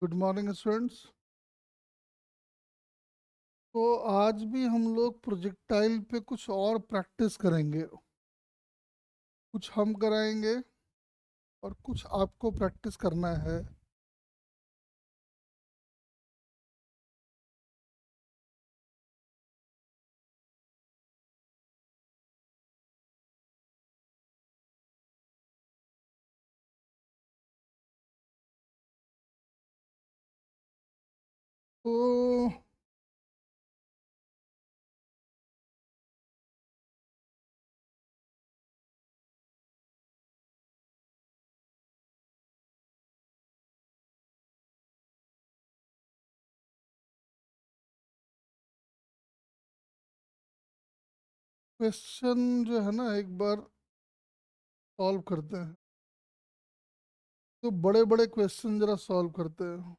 Good morning students. तो आज भी हम लोग प्रोजेक्टाइल पे कुछ और प्रैक्टिस करेंगे। कुछ हम कराएंगे और कुछ आपको प्रैक्टिस करना है। तो क्वेश्चन जो है ना, एक बार सॉल्व करते हैं। तो बड़े बड़े क्वेश्चन जरा सॉल्व करते हैं।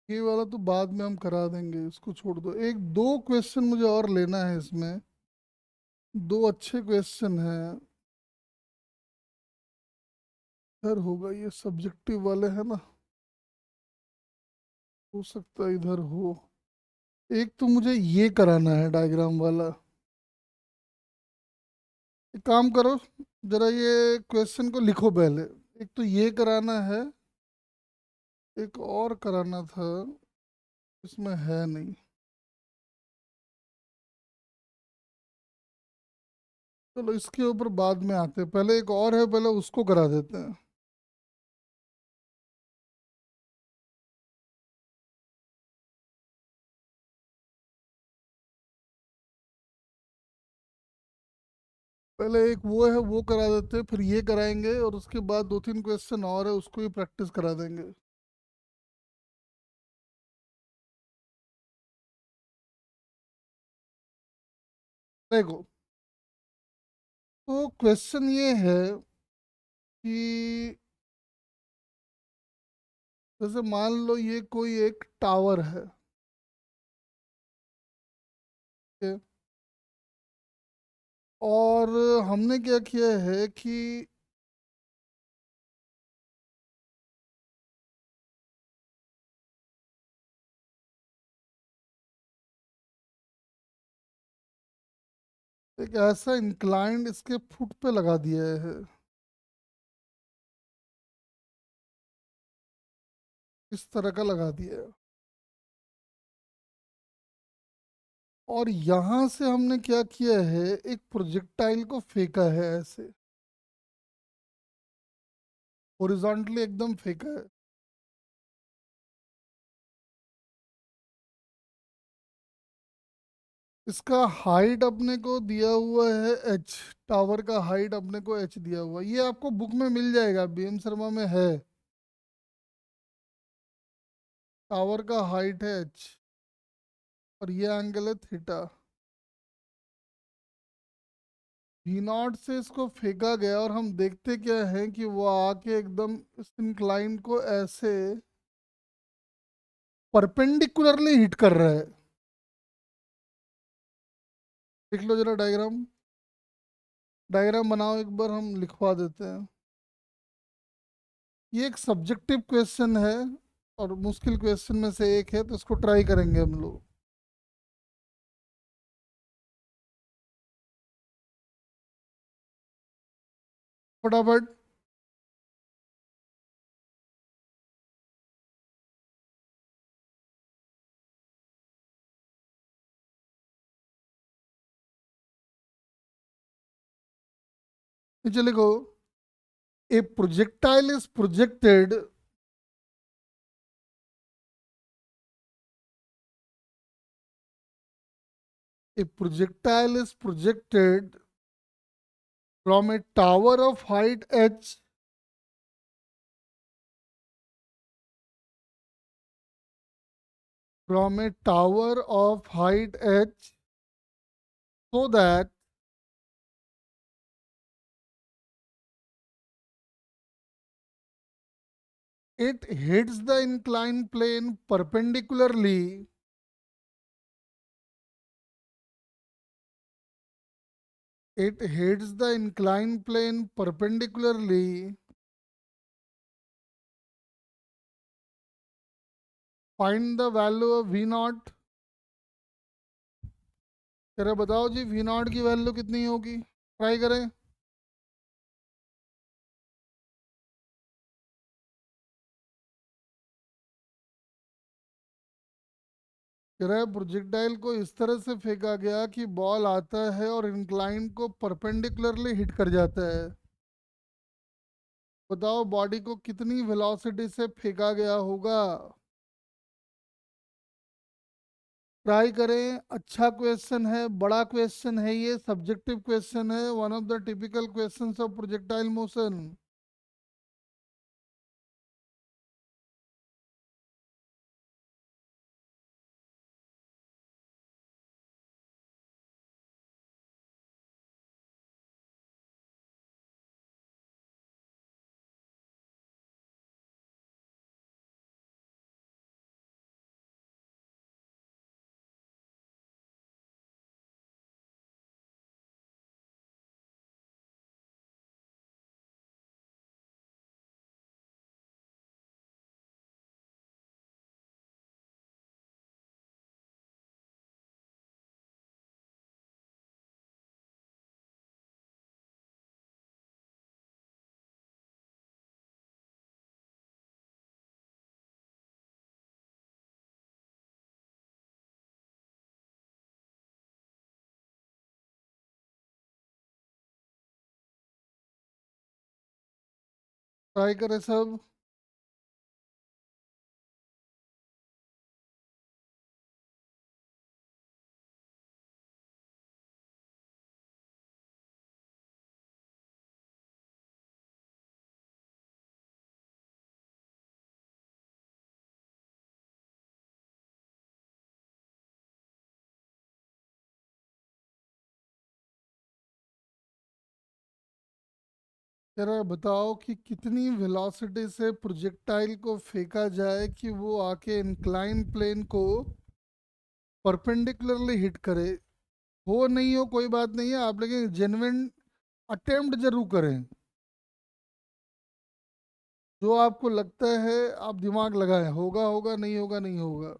ये वाला तो बाद में हम करा देंगे, इसको छोड़ दो। एक दो क्वेश्चन मुझे और लेना है इसमें। दो अच्छे क्वेश्चन हैं। इधर होगा, ये सब्जेक्टिव वाले हैं ना। हो सकता है इधर हो। एक तो मुझे ये कराना है डायग्राम वाला। एक काम करो, जरा ये क्वेश्चन को लिखो पहले। एक तो ये कराना है, एक और कराना था, इसमें है नहीं। चलो इसके ऊपर बाद में आते हैं, पहले एक और है, पहले उसको करा देते हैं। पहले एक वो है, वो करा देते हैं, फिर ये कराएंगे, और उसके बाद दो तीन क्वेश्चन और है, उसको ही प्रैक्टिस करा देंगे। देखो, तो क्वेश्चन ये है कि जैसे मान लो ये कोई एक टावर है, ठीक है? और हमने क्या किया है कि एक ऐसा इंक्लाइंड इसके फुट पे लगा दिया है। इस तरह का लगा दिया है। और यहाँ से हमने क्या किया है, एक प्रोजेक्टाइल को फेंका है ऐसे, हॉरिजॉन्टली एकदम फेंका है। इसका हाइट अपने को दिया हुआ है h। टावर का हाइट अपने को h दिया हुआ है, ये आपको बुक में मिल जाएगा, बीएम शर्मा में है। टावर का हाइट है h और ये एंगल है थीटा। वी नॉट से इसको फेंका गया और हम देखते क्या है कि वो आके एकदम इस इंक्लाइन को ऐसे परपेंडिकुलरली हिट कर रहा है। देख लो जरा डायग्राम, डायग्राम बनाओ एक बार, हम लिखवा देते हैं। ये एक सब्जेक्टिव क्वेश्चन है और मुश्किल क्वेश्चन में से एक है, तो इसको ट्राई करेंगे हम लोग। फटाफट। नीचे लिखो, ए projectile is projected, a projectile is projected from a tower of height h from a tower of height h so that it hits the inclined plane perpendicularly it hits the inclined plane perpendicularly. Find the value of v naught। जरा बताओ जी v naught की value कितनी होगी, try करें। कह रहा है projectile को इस तरह से फेंका गया कि बॉल आता है और इंक्लाइन को परपेंडिकुलरली हिट कर जाता है। बताओ बॉडी को कितनी वेलोसिटी से फेंका गया होगा। ट्राई करें, अच्छा क्वेश्चन है, बड़ा क्वेश्चन है, ये सब्जेक्टिव क्वेश्चन है, one of the typical questions of projectile motion. Try करें सब। जरा बताओ कि कितनी वेलोसिटी से प्रोजेक्टाइल को फेंका जाए कि वो आके इंक्लाइन प्लेन को परपेंडिकुलरली हिट करे। हो नहीं हो कोई बात नहीं है, आप लेकिन जेन्युइन अटेम्प्ट जरूर करें। जो आपको लगता है आप दिमाग लगाएं, होगा होगा, नहीं होगा नहीं होगा।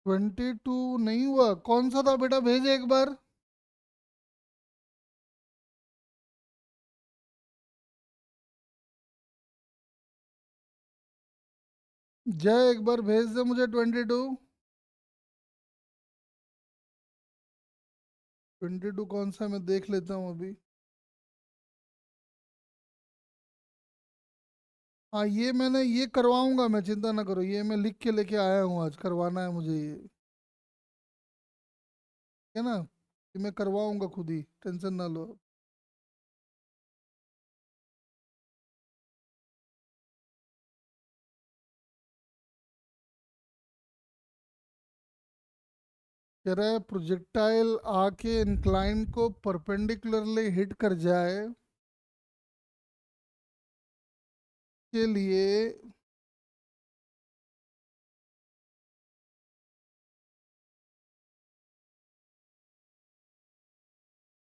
22 नहीं हुआ, कौन सा था बेटा, भेज एक बार। जय एक बार भेज दे मुझे 22। 22 कौन सा, मैं देख लेता हूँ अभी। हाँ ये मैंने, ये करवाऊंगा मैं, चिंता ना करो, ये मैं लिख के लेके आया हूँ, आज करवाना है मुझे ये, है ना। ये मैं करवाऊंगा खुद ही, टेंशन ना लो। कह रहा है प्रोजेक्टाइल आके इंक्लाइन को परपेंडिकुलरली हिट कर जाए के लिए।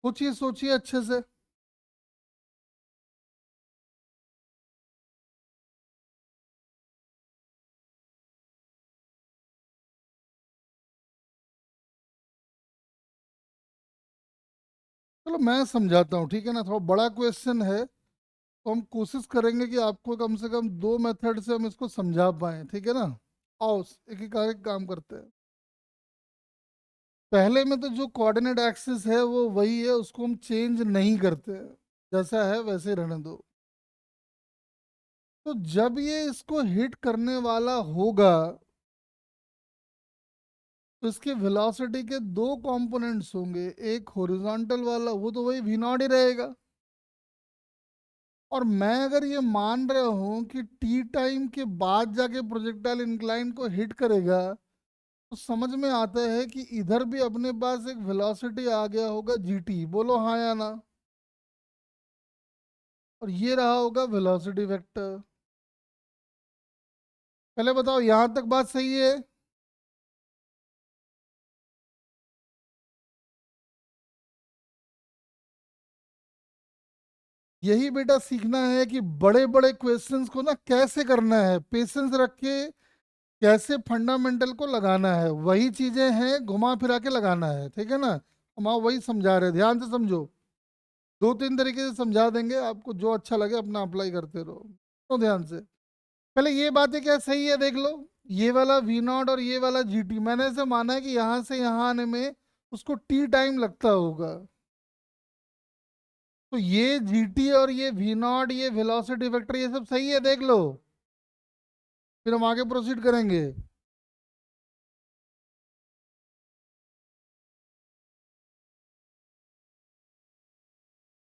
सोचिए सोचिए अच्छे से। चलो मैं समझाता हूँ, ठीक है ना, थोड़ा बड़ा क्वेश्चन है, तो हम कोशिश करेंगे कि आपको कम से कम दो मेथड से हम इसको समझा पाए, ठीक है ना। आओ एक एक करके काम करते हैं। पहले में तो जो कोऑर्डिनेट एक्सिस है वो वही है, उसको हम चेंज नहीं करते हैं, जैसा है वैसे ही रहने दो। तो जब ये इसको हिट करने वाला होगा, तो इसके वेलोसिटी के दो कंपोनेंट्स होंगे, एक हॉरिजॉन्टल वाला, वो तो वही वी नॉट ही रहेगा। और मैं अगर ये मान रहा हूं कि टी टाइम के बाद जाके प्रोजेक्टाइल इंक्लाइन को हिट करेगा, तो समझ में आता है कि इधर भी अपने पास एक वेलोसिटी आ गया होगा जीटी, बोलो हाँ या ना। और ये रहा होगा वेलोसिटी वेक्टर। पहले बताओ यहां तक बात सही है। यही बेटा सीखना है कि बड़े बड़े क्वेश्चंस को ना कैसे करना है, पेशेंस रख के कैसे फंडामेंटल को लगाना है, वही चीजें हैं, घुमा फिरा के लगाना है, ठीक है ना। हम आप वही समझा रहे हैं, ध्यान से समझो। दो तीन तरीके से समझा देंगे, आपको जो अच्छा लगे अपना अप्लाई करते रहो, तो ध्यान से। पहले ये बातें क्या सही है देख लो। ये वाला वी नॉट और ये वाला जी टी, मैंने ऐसे माना है कि यहाँ से यहाँ आने में उसको टी टाइम लगता होगा। तो ये जी टी और ये वी नॉट, ये वेलोसिटी वेक्टर, ये सब सही है देख लो। फिर हम आगे प्रोसीड करेंगे।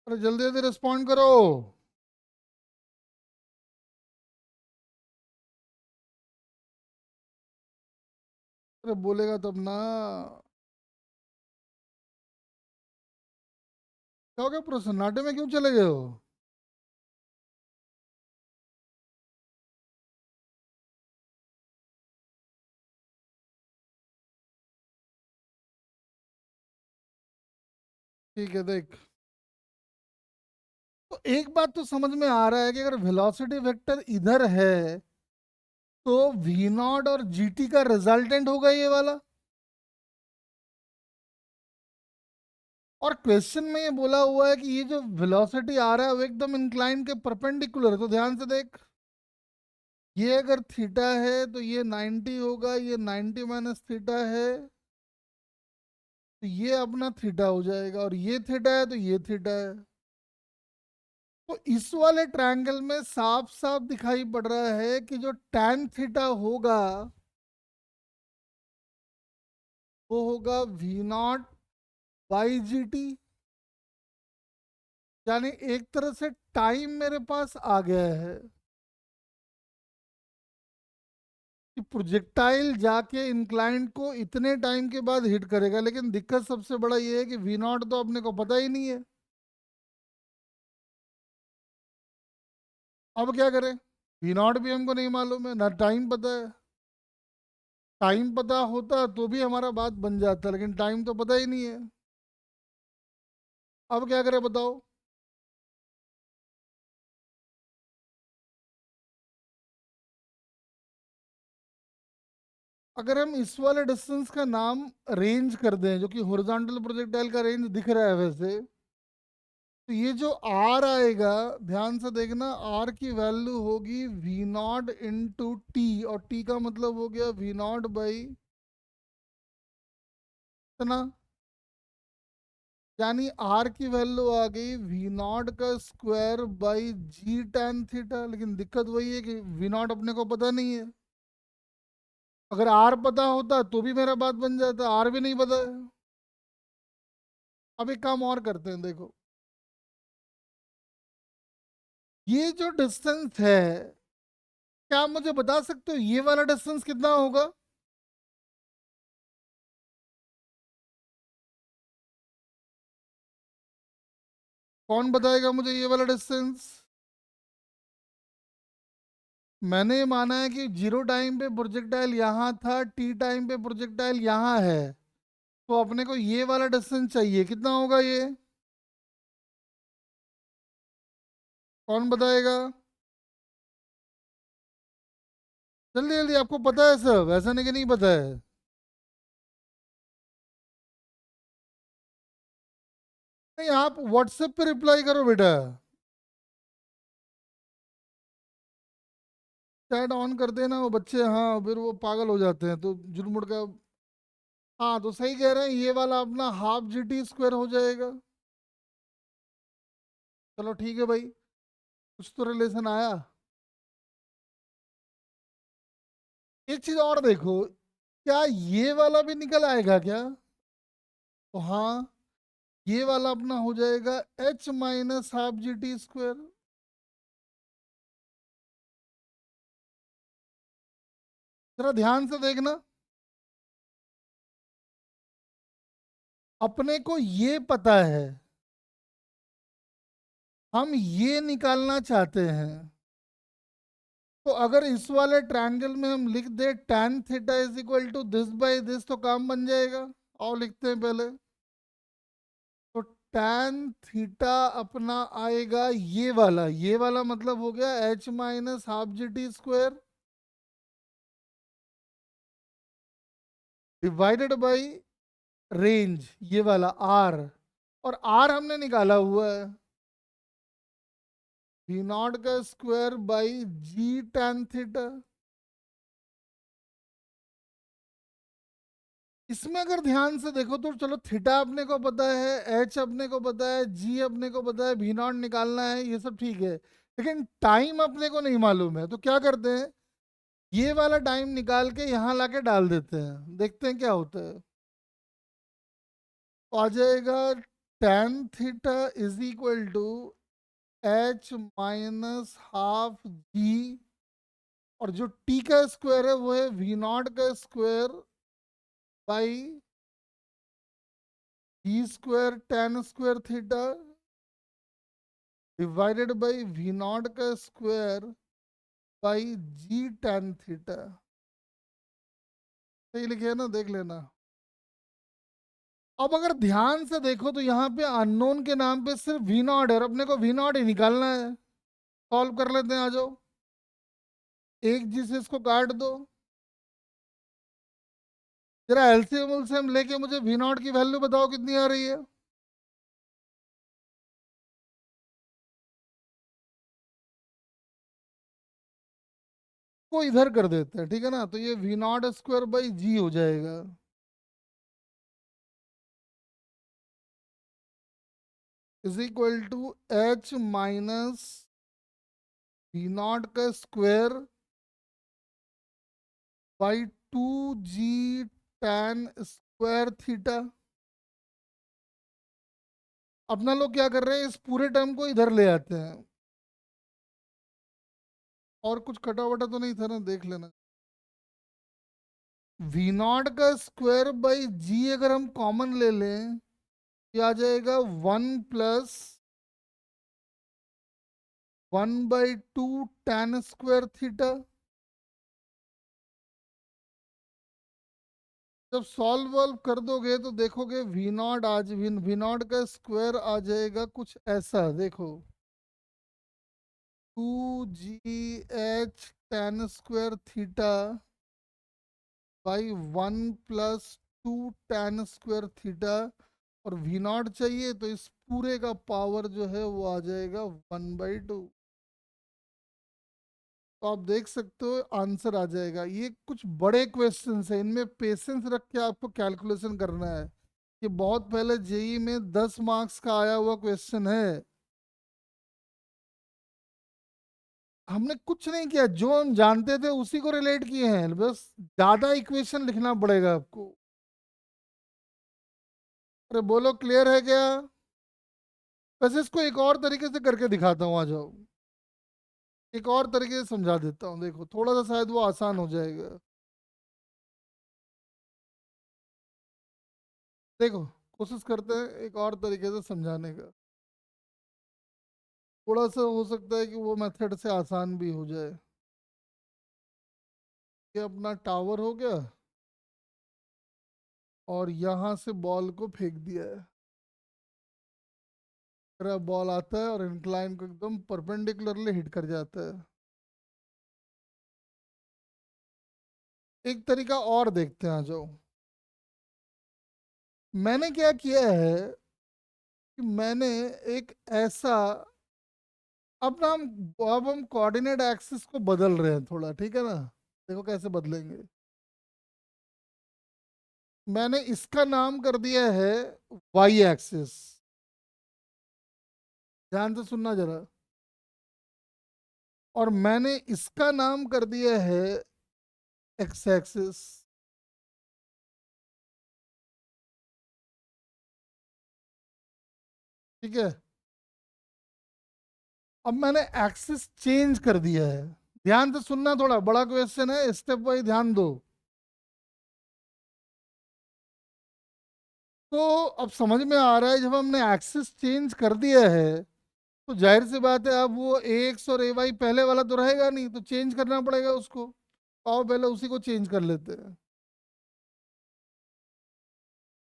अरे जल्दी जल्दी रिस्पॉन्ड करो। अरे बोलेगा तब ना। क्या हो गया, पूरा सन्नाटे में क्यों चले गए हो। ठीक है देख, तो एक बात तो समझ में आ रहा है कि अगर वेलोसिटी वेक्टर इधर है, तो वी नॉट और जीटी का रिजल्टेंट होगा ये वाला। और क्वेश्चन में ये बोला हुआ है कि ये जो वेलोसिटी आ रहा है वो एकदम इंक्लाइन के परपेंडिकुलर है, तो ध्यान से देख। ये अगर थीटा है तो ये 90 होगा, ये 90 माइनस थीटा है, तो ये अपना थीटा हो जाएगा, और ये थीटा है तो ये थीटा है। तो इस वाले ट्रायंगल में साफ साफ दिखाई पड़ रहा है कि जो टैन थीटा होगा वो होगा v naught by g t. यानी एक तरह से टाइम मेरे पास आ गया है कि प्रोजेक्टाइल जाके इंक्लाइंट को इतने टाइम के बाद हिट करेगा, लेकिन दिक्कत सबसे बड़ा ये है कि वी नॉट तो अपने को पता ही नहीं है। अब क्या करें, वी नॉट भी हमको नहीं मालूम है, ना टाइम पता है। टाइम पता होता तो भी हमारा बात बन जाता, लेकिन टाइम तो पता ही नहीं है। अब क्या करें बताओ। अगर हम इस वाले डिस्टेंस का नाम रेंज कर दें, जो कि हॉरिजॉन्टल प्रोजेक्टाइल का रेंज दिख रहा है वैसे, तो ये जो आर आएगा, ध्यान से देखना, आर की वैल्यू होगी वी नॉट इंटू टी, और टी का मतलब हो गया वी नॉट बाई इतना, यानी आर की वैल्यू आ गई वी नॉट का square by g tan theta. लेकिन दिक्कत वही है कि वी नॉट अपने को पता नहीं है। अगर आर पता होता तो भी मेरा बात बन जाता, आर भी नहीं पता है। अब एक काम और करते हैं, देखो ये जो डिस्टेंस है, क्या आप मुझे बता सकते हो ये वाला डिस्टेंस कितना होगा? कौन बताएगा मुझे ये वाला डिस्टेंस? मैंने माना है कि जीरो टाइम पे प्रोजेक्टाइल यहाँ था, टी टाइम पे प्रोजेक्टाइल यहाँ है, तो अपने को ये वाला डिस्टेंस चाहिए। कितना होगा ये? कौन बताएगा? जल्दी जल्दी, आपको पता है सब, ऐसा नहीं कि नहीं पता है। नहीं, आप व्हाट्सएप पे रिप्लाई करो बेटा। चैट ऑन कर देना, वो बच्चे हाँ फिर वो पागल हो जाते हैं तो जुर्मुड़ का। हाँ तो सही कह रहे हैं, ये वाला अपना हाफ जी टी स्क्वायर हो जाएगा। चलो ठीक है भाई, कुछ तो रिलेशन आया। एक चीज और देखो, क्या ये वाला भी निकल आएगा क्या? तो हाँ, ये वाला अपना हो जाएगा H minus half g t square. जरा ध्यान से देखना, अपने को ये पता है, हम ये निकालना चाहते हैं। तो अगर इस वाले ट्रायंगल में हम लिख दे tan theta is equal to this by this, तो काम बन जाएगा। और लिखते हैं पहले, तो tan थीटा अपना आएगा ये वाला मतलब हो गया h minus half g t square divided by range, ये वाला r, और r हमने निकाला हुआ है वी नॉट का square by ji tan theta. इसमें अगर ध्यान से देखो तो चलो, थीटा अपने को पता है, एच अपने को पता है, जी अपने को पता है, वी नॉट निकालना है, ये सब ठीक है। लेकिन टाइम अपने को नहीं मालूम है, तो क्या करते हैं, ये वाला टाइम निकाल के यहाँ लाके डाल देते हैं, देखते हैं क्या होता है। तो आ जाएगा tan theta is equal to H minus half G, और जो टी का स्क्वायर है वो है वी नॉट का square by G square tan square theta divided by V naught का square by ji tan theta. सही लिखे है ना, देख लेना। अब अगर ध्यान से देखो तो यहाँ पे अननोन के नाम पे सिर्फ वी नॉट है, और अपने को वी नॉट ही निकालना है। सॉल्व कर लेते हैं, आ जाओ। एक जी से इसको काट दो, जरा एलसीएम उलसीएम लेके मुझे वी नॉट की वैल्यू बताओ कितनी आ रही है। को इधर कर देते हैं, ठीक है ना, तो ये V naught square by G हो जाएगा is equal to H minus V naught का square by two G tan square theta. अपना लोग क्या कर रहे हैं, इस पूरे टर्म को इधर ले आते हैं। और कुछ कटा वटा तो नहीं था ना, देख लेना। वी नॉट का स्क्वायर बाई जी अगर हम कॉमन ले लें, ये आ जाएगा 1 + 1/2 tan स्क्वायर थीटा। जब सॉल्व वॉल्व कर दोगे तो देखोगे वी नॉट आज वी नॉट का स्क्वायर आ जाएगा कुछ ऐसा, देखो 2 GH tan square theta by 1 + 2 tan² theta, और वी नॉट चाहिए तो इस पूरे का पावर जो है वो आ जाएगा 1/2। तो आप देख सकते हो आंसर आ जाएगा। ये कुछ बड़े क्वेश्चंस हैं, इनमें पेशेंस रख के आपको कैलकुलेशन करना है। ये बहुत पहले जेई में 10 मार्क्स का आया हुआ क्वेश्चन है। हमने कुछ नहीं किया, जो हम जानते थे उसी को रिलेट किए हैं, बस ज्यादा इक्वेशन लिखना पड़ेगा आपको। अरे बोलो, क्लियर है क्या? वैसे इसको एक और तरीके से करके दिखाता हूँ, आ जाओ। एक और तरीके से समझा देता हूँ, देखो थोड़ा सा शायद वो आसान हो जाएगा। देखो, कोशिश करते हैं एक और तरीके से समझाने का। थोड़ा सा हो सकता है कि वो मेथड से आसान भी हो जाए। ये अपना टावर हो गया, और यहाँ से बॉल को फेंक दिया है। मेरा बॉल आता है और इंक्लाइन को एकदम परपेंडिकुलरली हिट कर जाता है। एक तरीका और देखते हैं, आ जाओ। मैंने क्या किया है कि मैंने एक ऐसा, अब हम कोऑर्डिनेट एक्सिस को बदल रहे हैं थोड़ा, ठीक है ना? देखो कैसे बदलेंगे। मैंने इसका नाम कर दिया है वाई एक्सिस। ध्यान से सुनना जरा। और मैंने इसका नाम कर दिया है एक्स एक्सिस। ठीक है। अब मैंने एक्सिस चेंज कर दिया है। ध्यान से सुनना, थोड़ा बड़ा क्वेश्चन है, स्टेप वाइज ध्यान दो। तो अब समझ में आ रहा है, जब हमने एक्सिस चेंज कर दिया है तो जाहिर सी बात है अब वो ए एक्स और ए वाई पहले वाला तो रहेगा नहीं, तो चेंज करना पड़ेगा उसको। आओ पहले उसी को चेंज कर लेते हैं।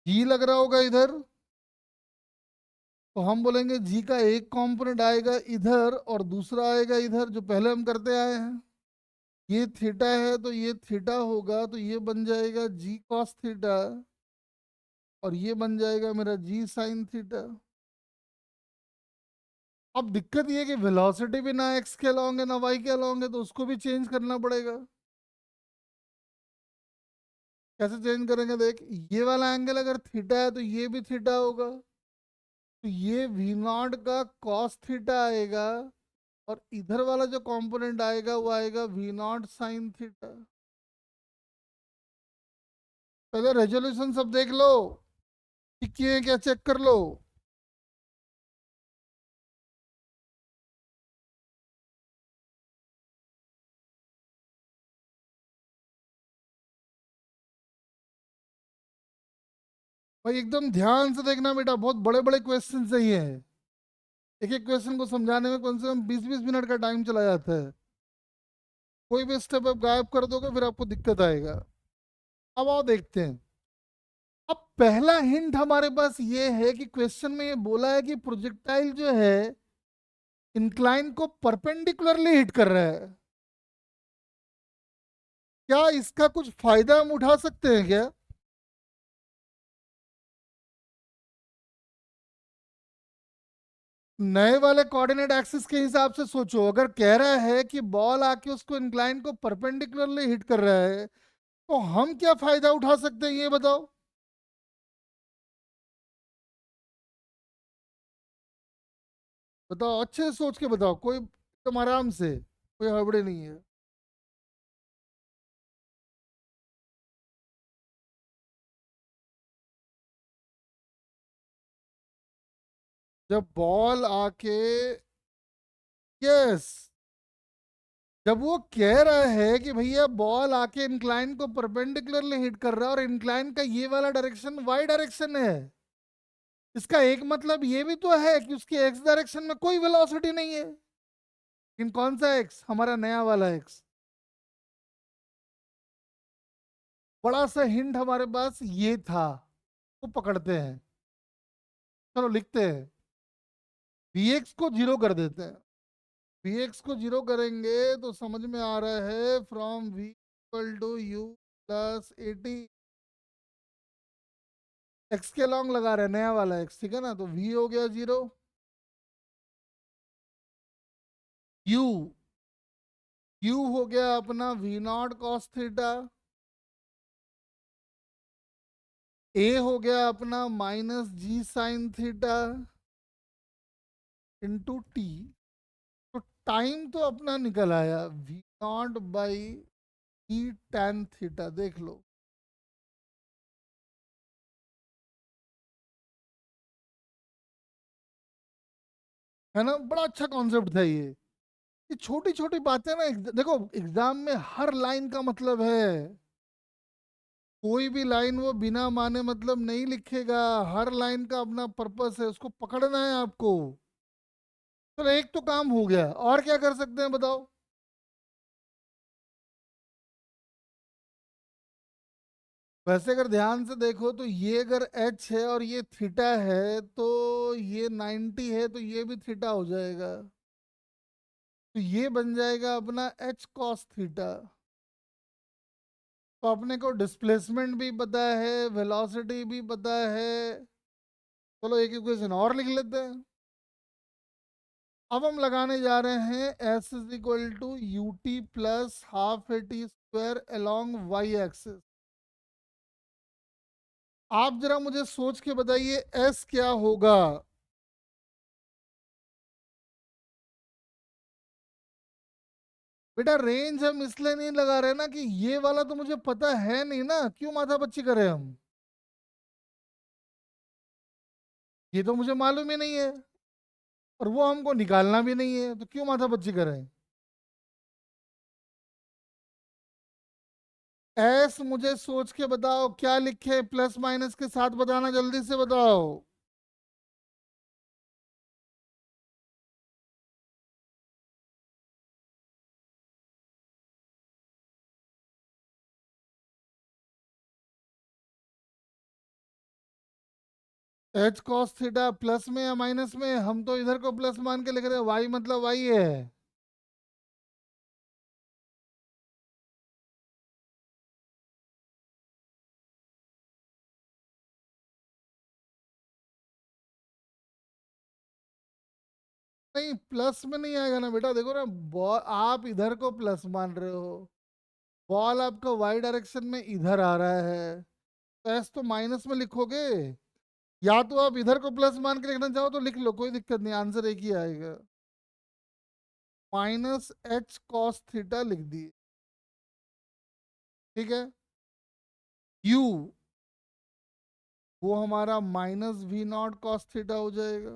जी लग रहा होगा इधर, तो हम बोलेंगे जी का एक कंपोनेंट आएगा इधर और दूसरा आएगा इधर, जो पहले हम करते आए हैं। ये थीटा है तो ये थीटा होगा, तो ये बन जाएगा जी कॉस थीटा, और ये बन जाएगा मेरा जी साइन थीटा। अब दिक्कत ये है कि वेलोसिटी भी ना एक्स के अलॉन्ग है ना वाई के अलॉन्ग है, तो उसको भी चेंज करना पड़ेगा। कैसे चेंज करेंगे? देख, ये वाला एंगल अगर थीटा है तो ये भी थीटा होगा, तो ये वी नॉट का कॉस थीटा आएगा, और इधर वाला जो कंपोनेंट आएगा वो आएगा वी नॉट साइन थीटा। पहले रेजोल्यूशन सब देख लो, ठीक है क्या, चेक कर लो। भाई एकदम ध्यान से देखना बेटा, बहुत बड़े बड़े क्वेश्चन सही है। एक एक क्वेश्चन को समझाने में कम से कम 20-20 मिनट का टाइम चला जाता है। कोई भी स्टेप आप गायब कर दोगे फिर आपको दिक्कत आएगा। अब आओ देखते हैं। अब पहला हिंट हमारे पास ये है कि क्वेश्चन में ये बोला है कि प्रोजेक्टाइल जो है इंक्लाइन को परपेंडिकुलरली हिट कर रहा है। क्या इसका कुछ फायदा हम उठा सकते हैं क्या? नए वाले कोऑर्डिनेट एक्सिस के हिसाब से सोचो, अगर कह रहा है कि बॉल आके उसको इंक्लाइन को परपेंडिकुलरली हिट कर रहा है, तो हम क्या फायदा उठा सकते हैं ये बताओ। बताओ, अच्छे से सोच के बताओ, कोई तुम आराम से, कोई हड़बड़ी नहीं है। जब बॉल आके, यस, जब वो कह रहा है कि भैया बॉल आके इंक्लाइन को परपेंडिकुलरली हिट कर रहा है और इंक्लाइन का ये वाला डायरेक्शन वाई डायरेक्शन है, इसका एक मतलब ये भी तो है कि उसके एक्स डायरेक्शन में कोई वेलोसिटी नहीं है। लेकिन कौन सा एक्स? हमारा नया वाला एक्स। बड़ा सा हिंट हमारे पास ये था, तो पकड़ते हैं। चलो लिखते हैं, वी एक्स को जीरो कर देते हैं। वी एक्स को जीरो करेंगे तो समझ में आ रहा है from v equal to u plus 80, x के लॉन्ग लगा रहे हैं, नया वाला एक्स, ठीक है ना, तो वी हो गया 0। यू, यू हो गया अपना v naught cos theta. A हो गया अपना minus g sine theta into t. तो टाइम तो अपना निकल आया v naught by e tan theta, देख लो। है ना, बड़ा अच्छा कॉन्सेप्ट था ये छोटी छोटी बातें ना देखो एग्जाम में हर लाइन का मतलब है। कोई भी लाइन वो बिना माने मतलब नहीं लिखेगा। हर लाइन का अपना पर्पस है, उसको पकड़ना है आपको। चलो एक तो काम हो गया, और क्या कर सकते हैं बताओ। वैसे अगर ध्यान से देखो तो ये अगर एच है और ये थीटा है, तो ये 90 है तो ये भी थीटा हो जाएगा। तो ये बन जाएगा अपना एच कॉस थीटा। तो अपने को डिस्प्लेसमेंट भी पता है, वेलोसिटी भी पता है। चलो एक इक्वेशन और लिख लेते हैं। अब हम लगाने जा रहे हैं s is equal to u t plus half a t square along y axis. आप जरा मुझे सोच के बताइए एस क्या होगा। बेटा रेंज हम इसलिए नहीं लगा रहे ना कि ये वाला तो मुझे पता है नहीं ना, क्यों माथा पच्ची करें हम। ये तो मुझे मालूम ही नहीं है, और वो हमको निकालना भी नहीं है, तो क्यों माथा पच्ची करें। एस मुझे सोच के बताओ क्या लिखे, प्लस माइनस के साथ बताना, जल्दी से बताओ। एच कॉस थीटा प्लस में या माइनस में, हम तो इधर को प्लस मान के लिख रहे हैं, वाई मतलब वाई है। नहीं प्लस में नहीं आएगा ना बेटा, देखो ना बॉल आप इधर को प्लस मान रहे हो, बॉल आपका वाई डायरेक्शन में इधर आ रहा है, तो एस तो माइनस में लिखोगे। या तो आप इधर को प्लस मान के लिखना चाहो तो लिख लो, कोई दिक्कत नहीं, आंसर एक ही आएगा। माइनस एच कॉस थीटा लिख दिए, ठीक है। यू वो हमारा minus V naught cos theta हो जाएगा।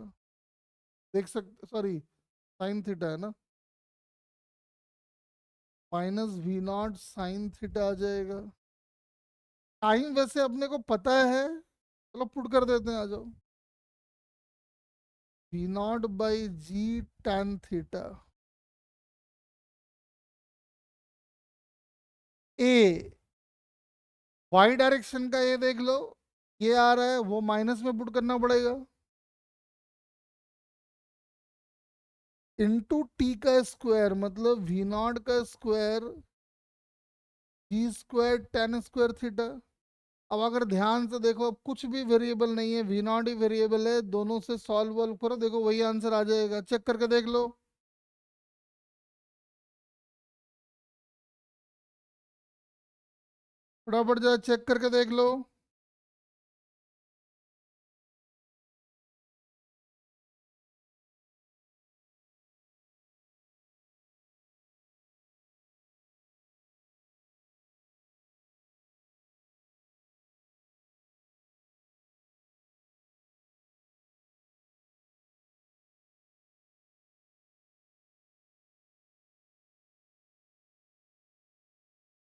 देख सकते, सॉरी साइन थीटा है ना, minus V naught sine theta आ जाएगा। टाइम वैसे अपने को पता है, चलो पुट कर देते हैं, आ जाओ। V naught by g tan theta. A y direction का ये देख लो, ये आ रहा है, वो माइनस में पुट करना पड़ेगा। इंटू टी का स्क्वायर मतलब वी नॉट का स्क्वायर जी स्क्वायर टेन स्क्वायर थीटा। अब अगर ध्यान से देखो, अब कुछ भी वेरिएबल नहीं है, वी नॉट ही वेरिएबल है, दोनों से सॉल्व वॉल्व करो, देखो वही आंसर आ जाएगा, चेक करके देख लो। फटाफट जरा चेक करके देख लो।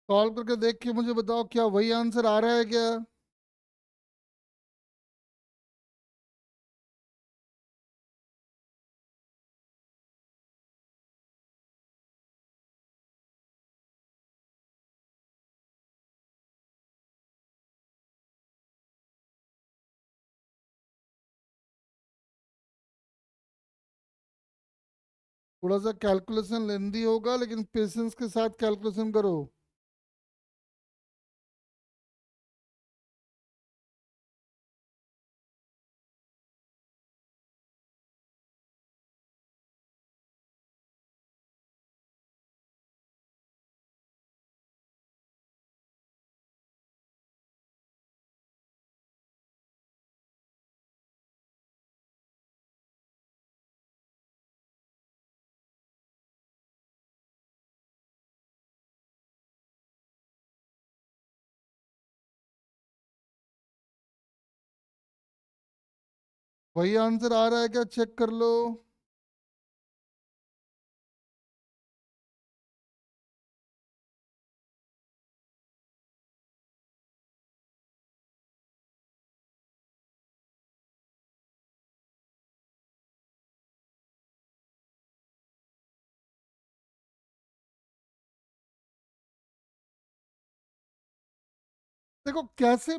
सॉल्व करके देख के मुझे बताओ क्या वही आंसर आ रहा है क्या। थोड़ा सा कैलकुलेशन लेंदी होगा, लेकिन पेशेंस के साथ कैलकुलेशन करो। वही आंसर आ रहा है क्या, चेक कर लो। देखो कैसे,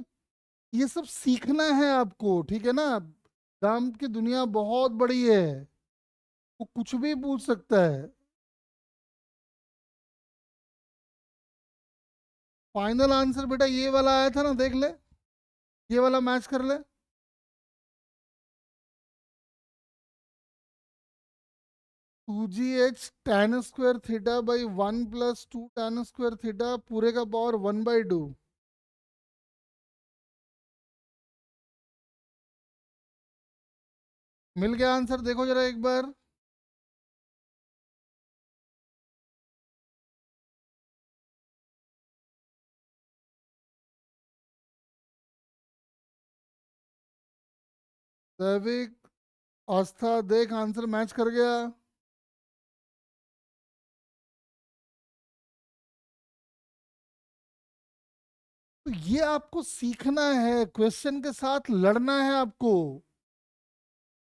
ये सब सीखना है आपको, ठीक है ना। काम की दुनिया बहुत बड़ी है, वो कुछ भी पूछ सकता है। फाइनल आंसर बेटा ये वाला आया था ना, देख ले, ये वाला मैच कर ले। 2gh tan square theta by 1 + 2 tan square theta पूरे का पावर 1/2। मिल गया आंसर, देखो जरा एक बार। दैविक, आस्था, देख आंसर मैच कर गया। तो ये आपको सीखना है, क्वेश्चन के साथ लड़ना है आपको।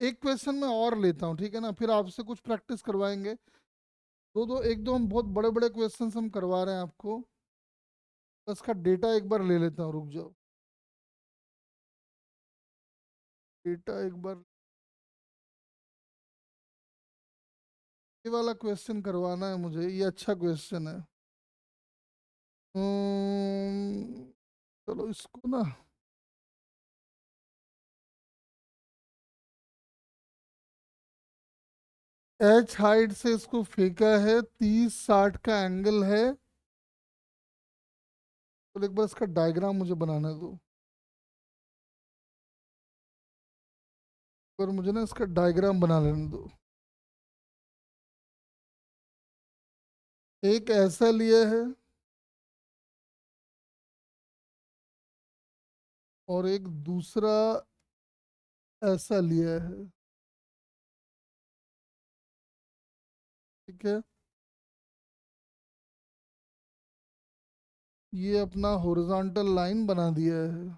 एक क्वेश्चन मैं और लेता हूँ, ठीक है ना, फिर आपसे कुछ प्रैक्टिस करवाएंगे। दो दो एक दो हम बहुत बड़े बड़े क्वेश्चंस हम करवा रहे हैं आपको। तो इसका डेटा एक बार ले लेता हूँ, रुक जाओ। डेटा एक बार, ये वाला क्वेश्चन करवाना है मुझे, ये अच्छा क्वेश्चन है। चलो इसको ना, एच हाइट से इसको फेंका है, 30-60 का एंगल है। तो एक बार इसका डायग्राम मुझे बनाने दो, पर मुझे ना इसका डायग्राम बना लेने दो। एक ऐसा लिया है और एक दूसरा ऐसा लिया है, ठीक है। ये अपना हॉरिजॉन्टल लाइन बना दिया है।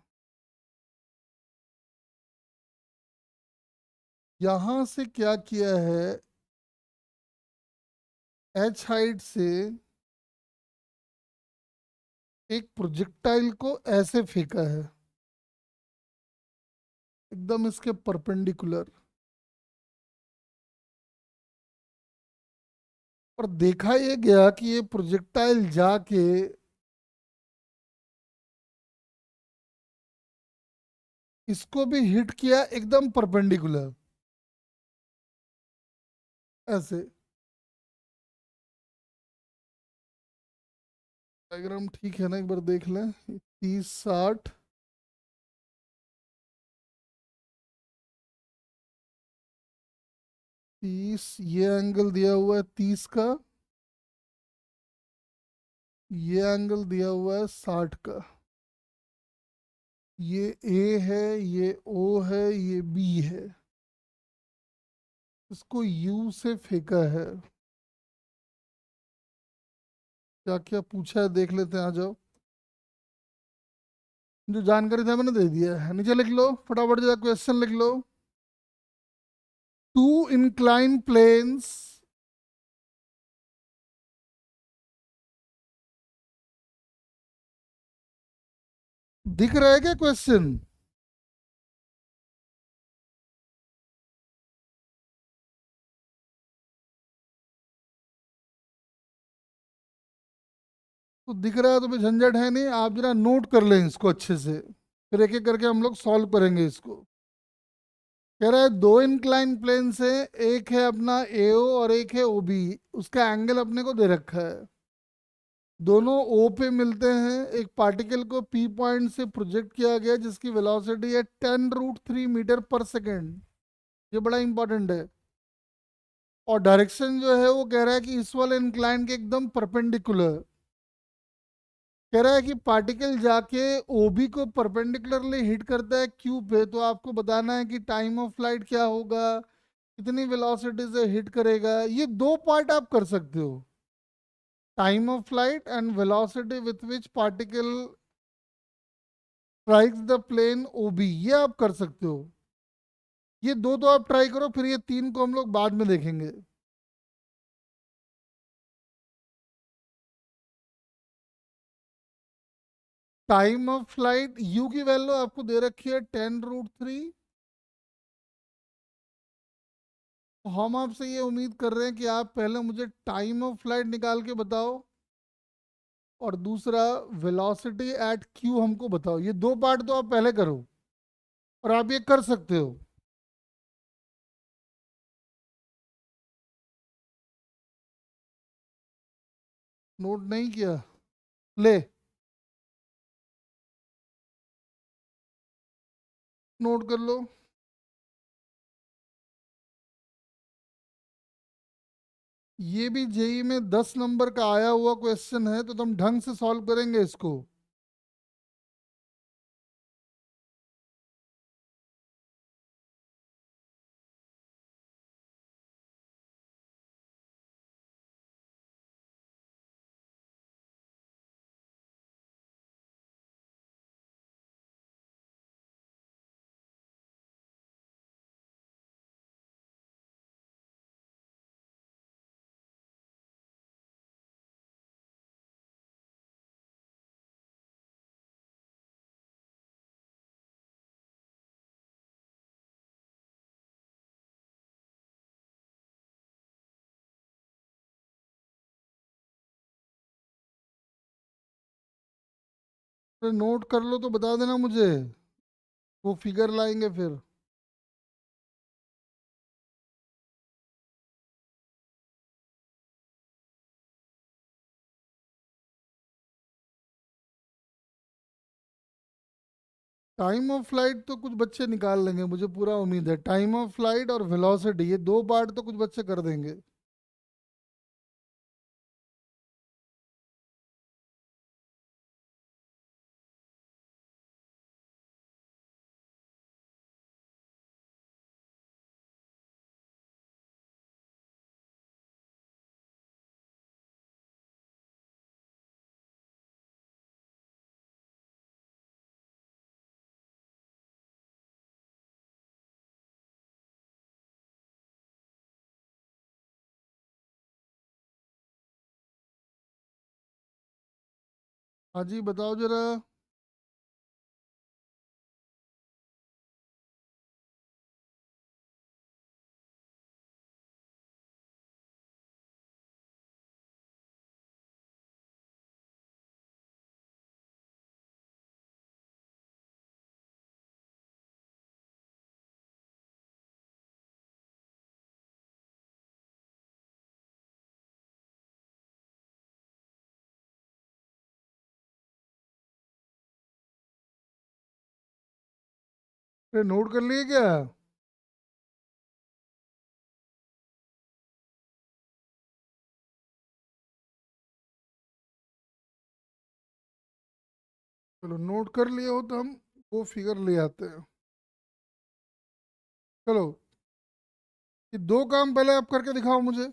यहां से क्या किया है, एच हाइट से एक प्रोजेक्टाइल को ऐसे फेंका है, एकदम इसके परपेंडिकुलर। और देखा ये गया कि ये प्रोजेक्टाइल जाके इसको भी हिट किया, एकदम परपेंडिकुलर ऐसे। डायग्राम ठीक है ना, एक बार देख लें। 30-60, 30, ये एंगल दिया हुआ है 30 का, ये एंगल दिया हुआ है 60 का। ये ए है, ये ओ है, ये बी है। इसको यू से फेंका है। क्या क्या पूछा है देख लेते हैं, आ जाओ। जो जानकारी था मैंने दे दिया है, नीचे लिख लो फटाफट, जरा क्वेश्चन लिख लो। टू इंक्लाइन प्लेन्स, दिख रहा है क्या क्वेश्चन? तो दिख रहा है तो भी झंझट है नहीं, आप जरा नोट कर लें इसको अच्छे से, फिर एक एक करके हम लोग सॉल्व करेंगे इसको। कह रहा है दो इंक्लाइन प्लेन से, एक है अपना एओ और एक है ओबी, उसका एंगल अपने को दे रखा है। दोनों ओ पे मिलते हैं, एक पार्टिकल को पी पॉइंट से प्रोजेक्ट किया गया जिसकी वेलोसिटी है 10√3 मीटर पर सेकेंड। ये बड़ा इंपॉर्टेंट है। और डायरेक्शन जो है वो कह रहा है कि इस वाले इंक्लाइन के एकदम परपेंडिकुलर। कह रहा है कि पार्टिकल जाके ओबी को परपेंडिकुलरली हिट करता है क्यू पे, तो आपको बताना है कि टाइम ऑफ फ्लाइट क्या होगा, कितनी वेलोसिटी से हिट करेगा। ये दो पार्ट आप कर सकते हो, time of flight and velocity with which particle strikes the plane OB, ये आप कर सकते हो। ये दो तो आप ट्राई करो, फिर ये तीन को हम लोग बाद में देखेंगे। टाइम ऑफ फ्लाइट यू की वैल्यू आपको दे रखी है 10√3। हम आपसे ये उम्मीद कर रहे हैं कि आप पहले मुझे टाइम ऑफ फ्लाइट निकाल के बताओ, और दूसरा वेलोसिटी एट क्यू हमको बताओ। ये दो पार्ट तो आप पहले करो, और आप ये कर सकते हो। नोट नहीं किया? ले, नोट कर लो। ये भी जेई में 10 नंबर का आया हुआ क्वेश्चन है, तो तुम ढंग से सॉल्व करेंगे इसको। तो नोट कर लो तो बता देना मुझे, वो फिगर लाएंगे फिर। टाइम ऑफ फ्लाइट तो कुछ बच्चे निकाल लेंगे, मुझे पूरा उम्मीद है। टाइम ऑफ फ्लाइट और वेलोसिटी, ये दो पार्ट तो कुछ बच्चे कर देंगे। हाँ जी, बताओ जरा। फिर नोट कर लिए क्या? चलो, नोट कर लिए हो तो हम वो फिगर ले आते हैं। चलो, ये दो काम पहले आप करके दिखाओ मुझे।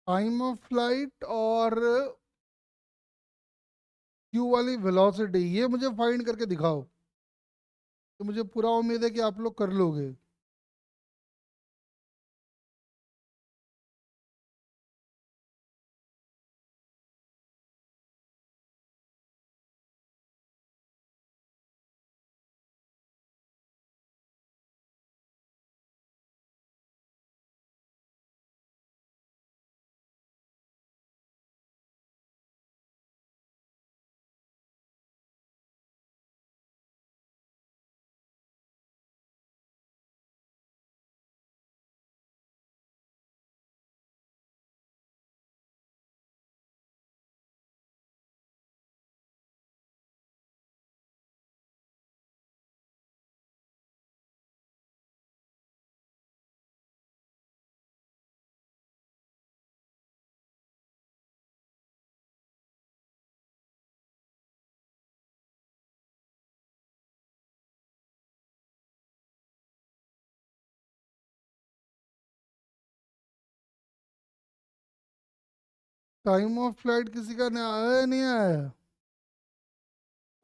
टाइम ऑफ फ्लाइट और क्यू वाली वेलोसिटी, ये मुझे फाइंड करके दिखाओ। तो मुझे पूरा उम्मीद है कि आप लोग कर लोगे। टाइम ऑफ फ्लाइट किसी का नहीं आया है, नहीं आया है?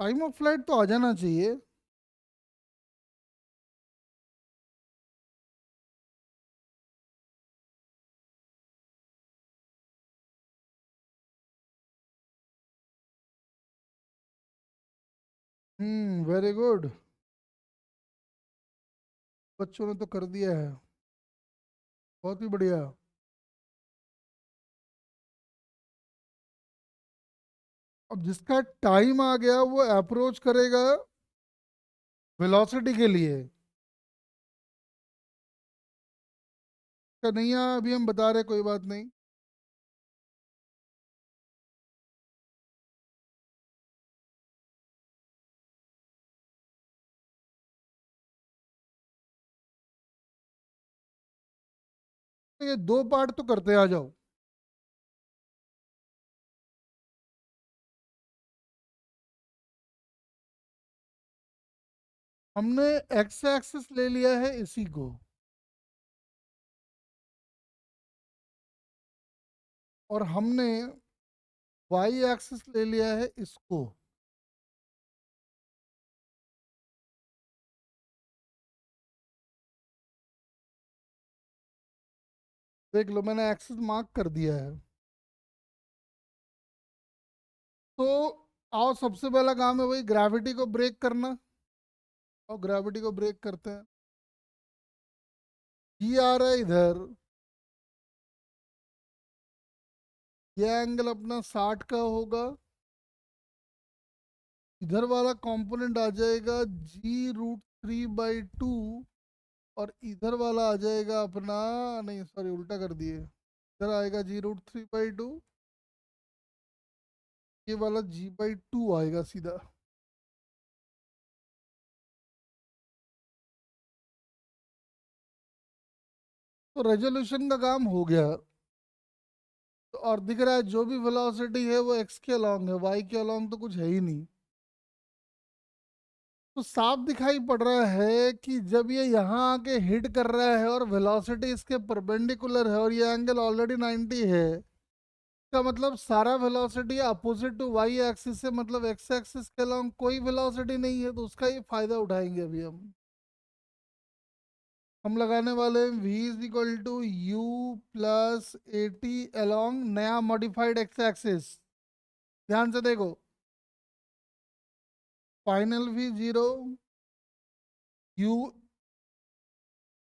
टाइम ऑफ फ्लाइट तो आ जाना चाहिए। Very good. बच्चों ने तो कर दिया है। बहुत ही बढ़िया। अब जिसका टाइम आ गया वो अप्रोच करेगा वेलोसिटी के लिए। का नहीं आया अभी, हम बता रहे, कोई बात नहीं। तो ये दो पार्ट तो करते आ जाओ। हमने एक्स एक्सिस ले लिया है इसी को, और हमने वाई एक्सिस ले लिया है इसको। देख लो, मैंने एक्सिस मार्क कर दिया है। तो आओ, सबसे पहला काम है वही ग्रेविटी को ब्रेक करना। और ग्रेविटी को ब्रेक करते हैं। ये आ रहा है इधर, ये एंगल अपना 60 का होगा। इधर वाला कंपोनेंट आ जाएगा g√3/2, और इधर वाला आ जाएगा अपना, नहीं सॉरी उल्टा कर दिए, इधर आएगा g√3/2, ये वाला g/2 आएगा सीधा। तो रेजोल्यूशन का काम हो गया। तो और दिख रहा है जो भी वेलोसिटी है वो एक्स के अलोंग है, वाई के अलोंग तो कुछ है ही नहीं। तो साफ दिखाई पड़ रहा है कि जब ये यहाँ आके हिट कर रहा है और वेलोसिटी इसके परपेंडिकुलर है और ये एंगल ऑलरेडी 90 है, का मतलब सारा velocity opposite to y axis से, मतलब एक्स एक्सिस के अलोंग कोई वेलोसिटी नहीं है, तो उसका ही फायदा उठाएंगे अभी हम लगाने वाले हैं v is equal to u plus a t along नया मॉडिफाइड एक्स एक्सिस। ध्यान से देखो, फाइनल v 0, यू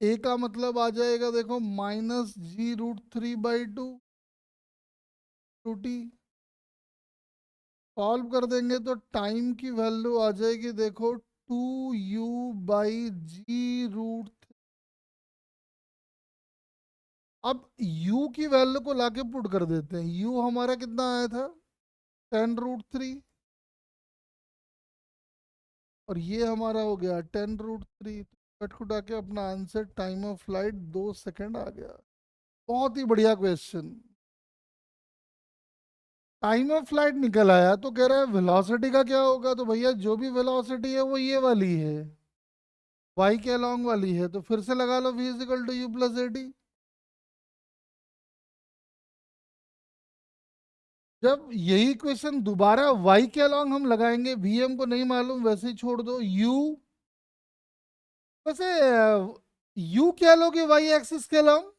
ए का मतलब आ जाएगा देखो -g√3/2 टू टी। सॉल्व कर देंगे तो टाइम की वैल्यू आ जाएगी देखो 2u/g√। अब u की वैल्यू को लाके पुट कर देते हैं। u हमारा कितना आया था, 10√3, और ये हमारा हो गया 10√3। कट कुटा के अपना answer time of flight 2 second आ गया। बहुत ही बढ़िया क्वेश्चन। टाइम ऑफ फ्लाइट निकल आया तो कह रहा है वेलोसिटी का क्या होगा, तो भैया जो भी वेलोसिटी है वो ये वाली है, वाई के अलोंग वाली है, तो फिर से लगा लो v is equal to u plus a d. जब यही क्वेश्चन दोबारा y के अलॉन्ग हम लगाएंगे, vm को नहीं मालूम वैसे ही छोड़ दो, u वैसे u क्या लोगे y एक्सिस के अलॉन्ग?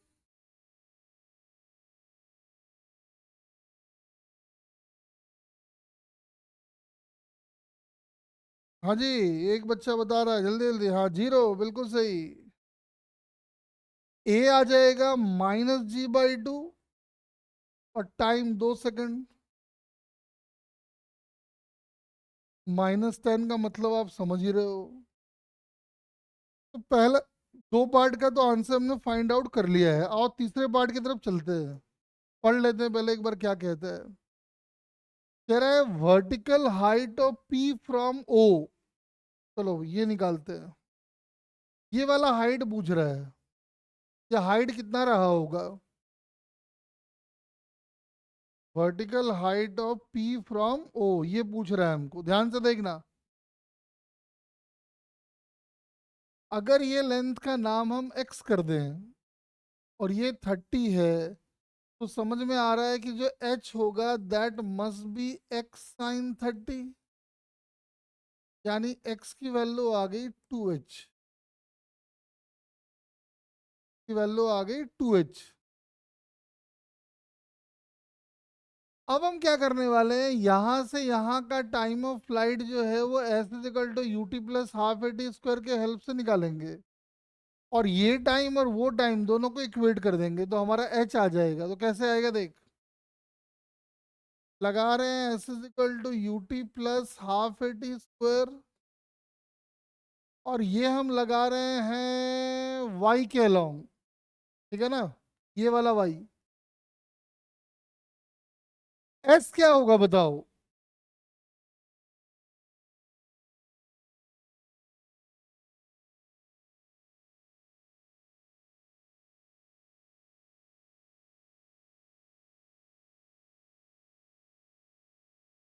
हाँ जी, एक बच्चा बता रहा है, जल्दी जल्दी, हाँ 0 बिल्कुल सही। a आ जाएगा -g/2 और टाइम 2 सेकंड। -10 का मतलब आप समझ ही रहे हो। तो पहला दो पार्ट का तो आंसर हमने फाइंड आउट कर लिया है, और तीसरे पार्ट की तरफ चलते हैं। पढ़ लेते हैं पहले एक बार क्या कहते हैं। कह रहा है vertical height of p from o. चलो ये निकालते हैं। ये वाला हाइट पूछ रहा है, ये हाइट कितना रहा होगा? Vertical height of p from o, ये पूछ रहा है हमको, ध्यान से देखना। अगर ये लेंथ का नाम हम एक्स कर दें और ये 30 है, तो समझ में आ रहा है कि जो एच होगा that must be x sine 30, यानी एक्स की वैल्यू आ गई 2h, की वैल्यू आ गई 2h। अब हम क्या करने वाले हैं, यहां से यहां का टाइम ऑफ फ्लाइट जो है वो s is equal to u t plus half a t square के हेल्प से निकालेंगे, और ये टाइम और वो टाइम दोनों को इक्वेट कर देंगे तो हमारा एच आ जाएगा। तो कैसे आएगा देख, लगा रहे हैं s is equal to u t plus half a t square, और ये हम लगा रहे हैं वाई के अलोंग, ठीक है ना, ये वाला वाई। एस क्या होगा बताओ?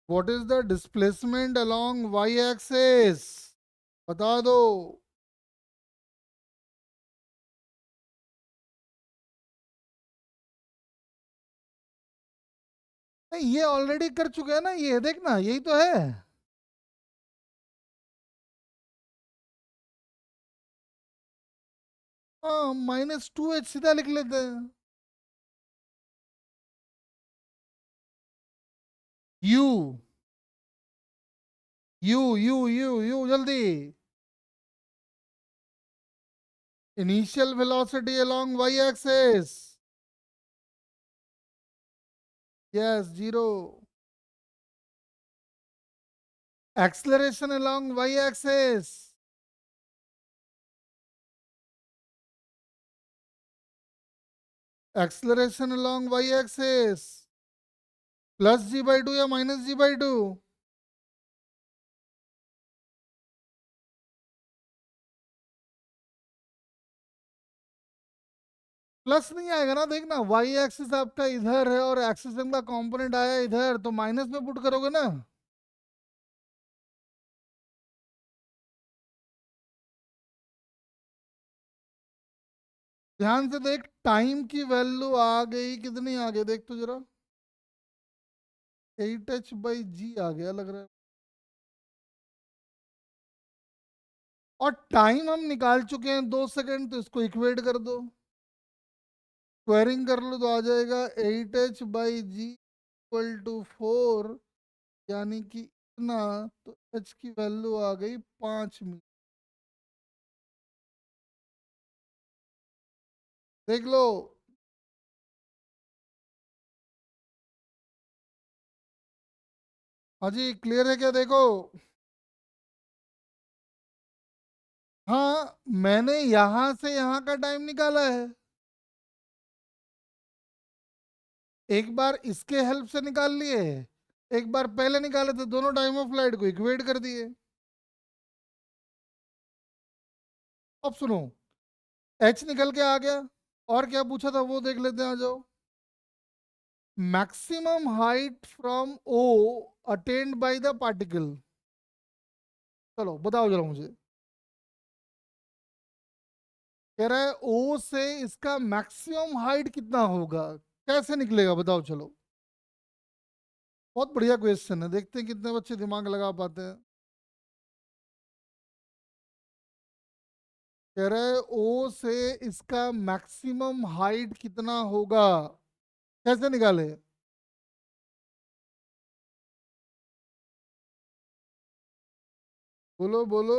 What is the displacement along Y axes, बता दो। नहीं, ये ऑलरेडी कर चुके हैं ना, ये देख ना, यही तो है। हाँ, -2h सीधा लिख लेते हैं। U U U U U जल्दी। Initial velocity along Y axis, yes 0। Acceleration along Y axis, acceleration along Y axis +g/2 या -g/2? प्लस नहीं आएगा ना, देखना वाई एक्सिस आपका इधर है और एक्सिस का कंपोनेंट आया इधर, तो माइनस में पुट करोगे ना। ध्यान से देख, टाइम की वैल्यू आ गई, कितनी आ गई देख तो जरा, 8h/g आ गया लग रहा है। और टाइम हम निकाल चुके हैं 2 सेकंड, तो इसको इक्वेट कर दो, स्क्वायरिंग कर लो तो आ जाएगा 8h/g इक्वल टू 4, यानी कि इतना। तो h की वैल्यू आ गई 5 मीटर, देख लो। हाँ जी, क्लियर है क्या देखो? हाँ, मैंने यहां से यहां का टाइम निकाला है, एक बार इसके हेल्प से निकाल लिए, एक बार पहले निकाले थे, दोनों टाइम ऑफ फ्लाइट को इक्वेट कर दिए। अब सुनो, एच निकल के आ गया, और क्या पूछा था वो देख लेते हैं, आ जाओ। Maximum height from o attained by the particle, चलो बताओ जरा मुझे। कह रहा है ओ से इसका मैक्सिमम हाइट कितना होगा, कैसे निकलेगा बताओ चलो। बहुत बढ़िया क्वेश्चन है, देखते हैं कितने बच्चे दिमाग लगा पाते हैं। कह रहा है ओ से इसका मैक्सिमम हाइट कितना होगा, कैसे निकाले? बोलो बोलो।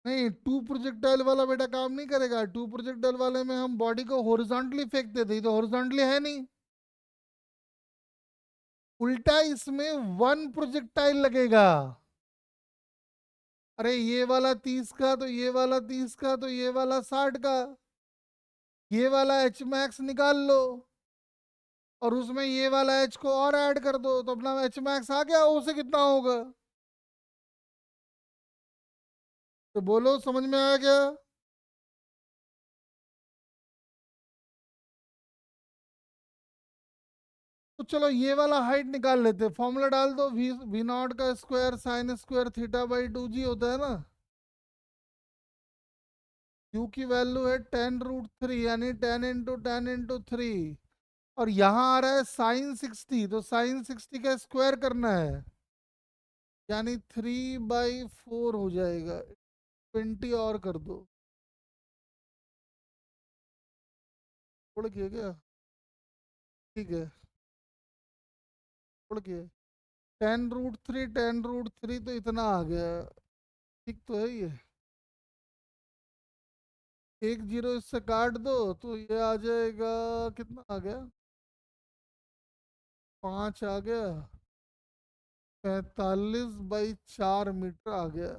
नहीं, टू प्रोजेक्टाइल वाला बेटा काम नहीं करेगा। टू प्रोजेक्टाइल वाले में हम बॉडी को हॉरिजॉन्टली फेंकते थे, तो हॉरिजॉन्टली है नहीं। उल्टा इसमें वन प्रोजेक्टाइल लगेगा। अरे ये वाला 30 का, तो ये वाला 30 का, तो ये वाला 60 का। ये वाला एच मैक्स निकाल लो, और उसमें ये वाला एच को और ऐड कर दो, तो अपना एच मैक्स आ गया। ओ से कितना होगा? तो बोलो, समझ में आया क्या? तो चलो ये वाला हाइट निकाल लेते, फॉर्मूला डाल दो। वी नॉट का square sine square theta by 2g होता है ना। क्यू की वैल्यू है 10√3, यानी 10 × 10 × 3। और यहाँ आ रहा है साइन 60, तो साइन 60 का स्क्वायर करना है, यानी 3/4 हो जाएगा। 20 और कर दो। उड़ गया क्या? ठीक है, उड़ गया। 10√3, 10√3 तो इतना आ गया। ठीक तो है ये। एक जीरो इससे काट दो, तो ये आ जाएगा। कितना आ गया? 5 आ गया। 45/4 मीटर आ गया।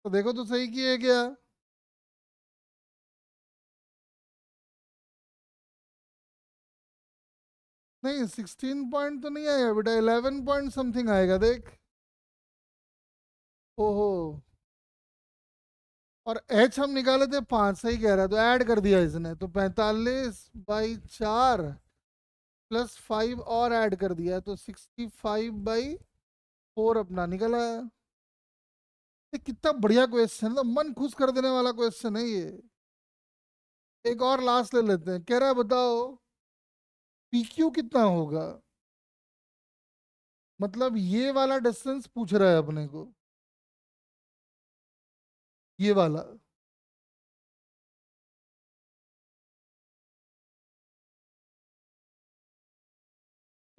तो देखो तो सही किए क्या? नहीं, 16 पॉइंट तो नहीं आएगा बेटा, 11 पॉइंट समथिंग आएगा, देख। ओहो। और एच हम निकाले थे 5, सही कह रहा है, तो ऐड कर दिया इसने, तो 45/4 प्लस 5 और ऐड कर दिया, तो 65/4 अपना निकला है। ये कितना बढ़िया क्वेश्चन है, मन खुश कर देने वाला क्वेश्चन है ये। एक और लास्ट ले लेते हैं। कह रहा है बताओ पीक्यू कितना होगा। मतलब ये वाला डिस्टेंस पूछ रहा है अपने को, ये वाला।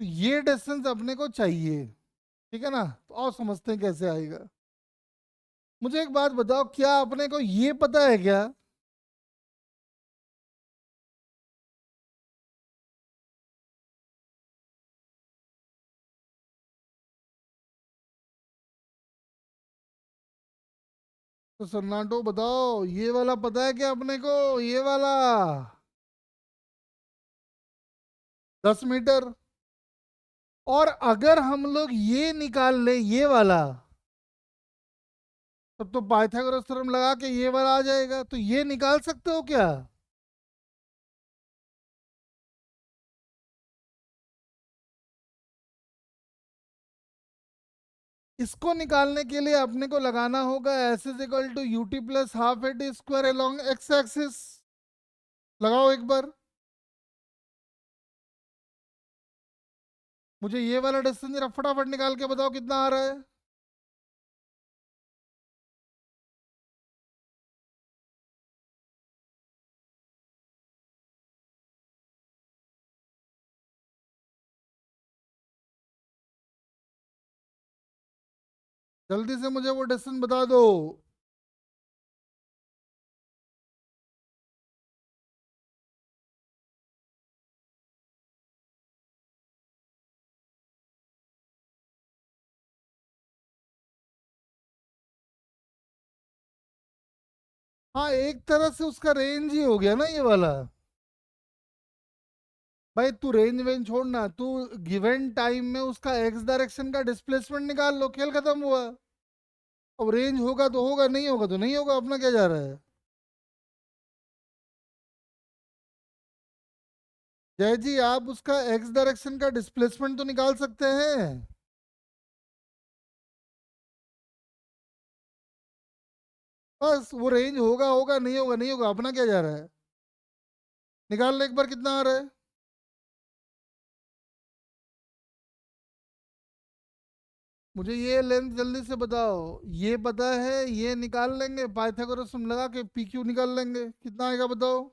तो ये डिस्टेंस अपने को चाहिए, ठीक है ना? तो और समझते हैं कैसे आएगा। मुझे एक बात बताओ, क्या अपने को ये पता है क्या? तो सन्नाटो बताओ, ये वाला पता है क्या अपने को, ये वाला? 10 मीटर। और अगर हम लोग ये निकाल ले, ये वाला, तब तो पाइथागोरस थ्योरम लगा के ये वाला आ जाएगा। तो ये निकाल सकते हो क्या? इसको निकालने के लिए अपने को लगाना होगा s is equal to u t plus half a t square along x axis. लगाओ एक बार। मुझे ये वाला डिस्टेंस जरा फटाफट निकाल के बताओ कितना आ रहा है। जल्दी से मुझे वो डिस्टेंस बता दो। हाँ, एक तरह से उसका रेंज ही हो गया ना ये वाला। भाई तू रेंज वेंज छोड़ना, तू गिवन टाइम में उसका एक्स डायरेक्शन का डिस्प्लेसमेंट निकाल लो, खेल खत्म हुआ। अब रेंज होगा तो होगा, नहीं होगा तो नहीं होगा, अपना क्या जा रहा है। जय जी, आप उसका एक्स डायरेक्शन का डिस्प्लेसमेंट तो निकाल सकते हैं। बस वो रेंज होगा होगा, नहीं होगा नहीं होगा, अपना क्या जा रहा है। निकाल ले एक बार कितना आ रहा है। मुझे ये लेंथ जल्दी से बताओ। ये पता है, ये निकाल लेंगे, पाइथागोरस हम लगा के पी क्यू निकाल लेंगे, कितना आएगा बताओ।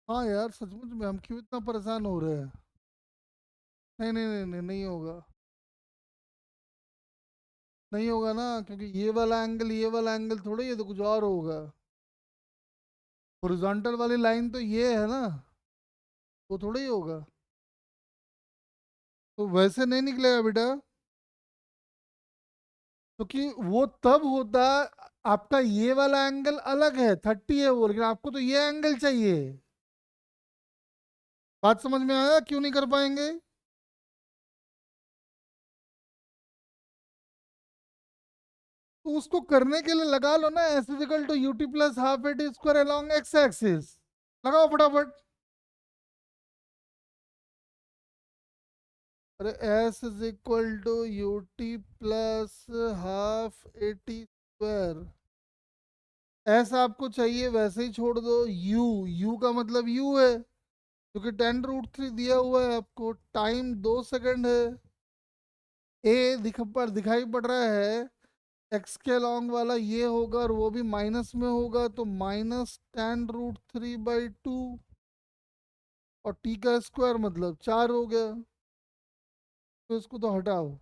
हाँ यार सचमुच में हम क्यों इतना परेशान हो रहे हैं। नहीं नहीं नहीं नहीं, नहीं होगा। नहीं होगा ना, क्योंकि ये वाला एंगल थोड़ी, ये तो कुछ और होगा। हॉरिजॉन्टल वाली लाइन तो ये है ना, वो थोड़ा ही होगा। तो वैसे नहीं निकलेगा बेटा, क्योंकि वो तब होता, आपका ये वाला एंगल अलग है 30 है वो, लेकिन आपको तो ये एंगल चाहिए। बात समझ में आया क्यों नहीं कर पाएंगे। तो उसको करने के लिए लगा लो ना, s is equal to u t plus half a t square along x axis. लगाओ फटाफट। अरे s is equal to u t plus half a t square. S आपको चाहिए वैसे ही छोड़ दो, यू, यू का मतलब यू है, क्योंकि 10√3 दिया हुआ है आपको, टाइम 2 सेकंड है। ए दिखाई पड़ रहा है, एक्स के लॉन्ग वाला ये होगा और वो भी माइनस में होगा, तो -10√3/2, और टी का स्क्वायर मतलब 4 हो गया। तो इसको तो हटाओ।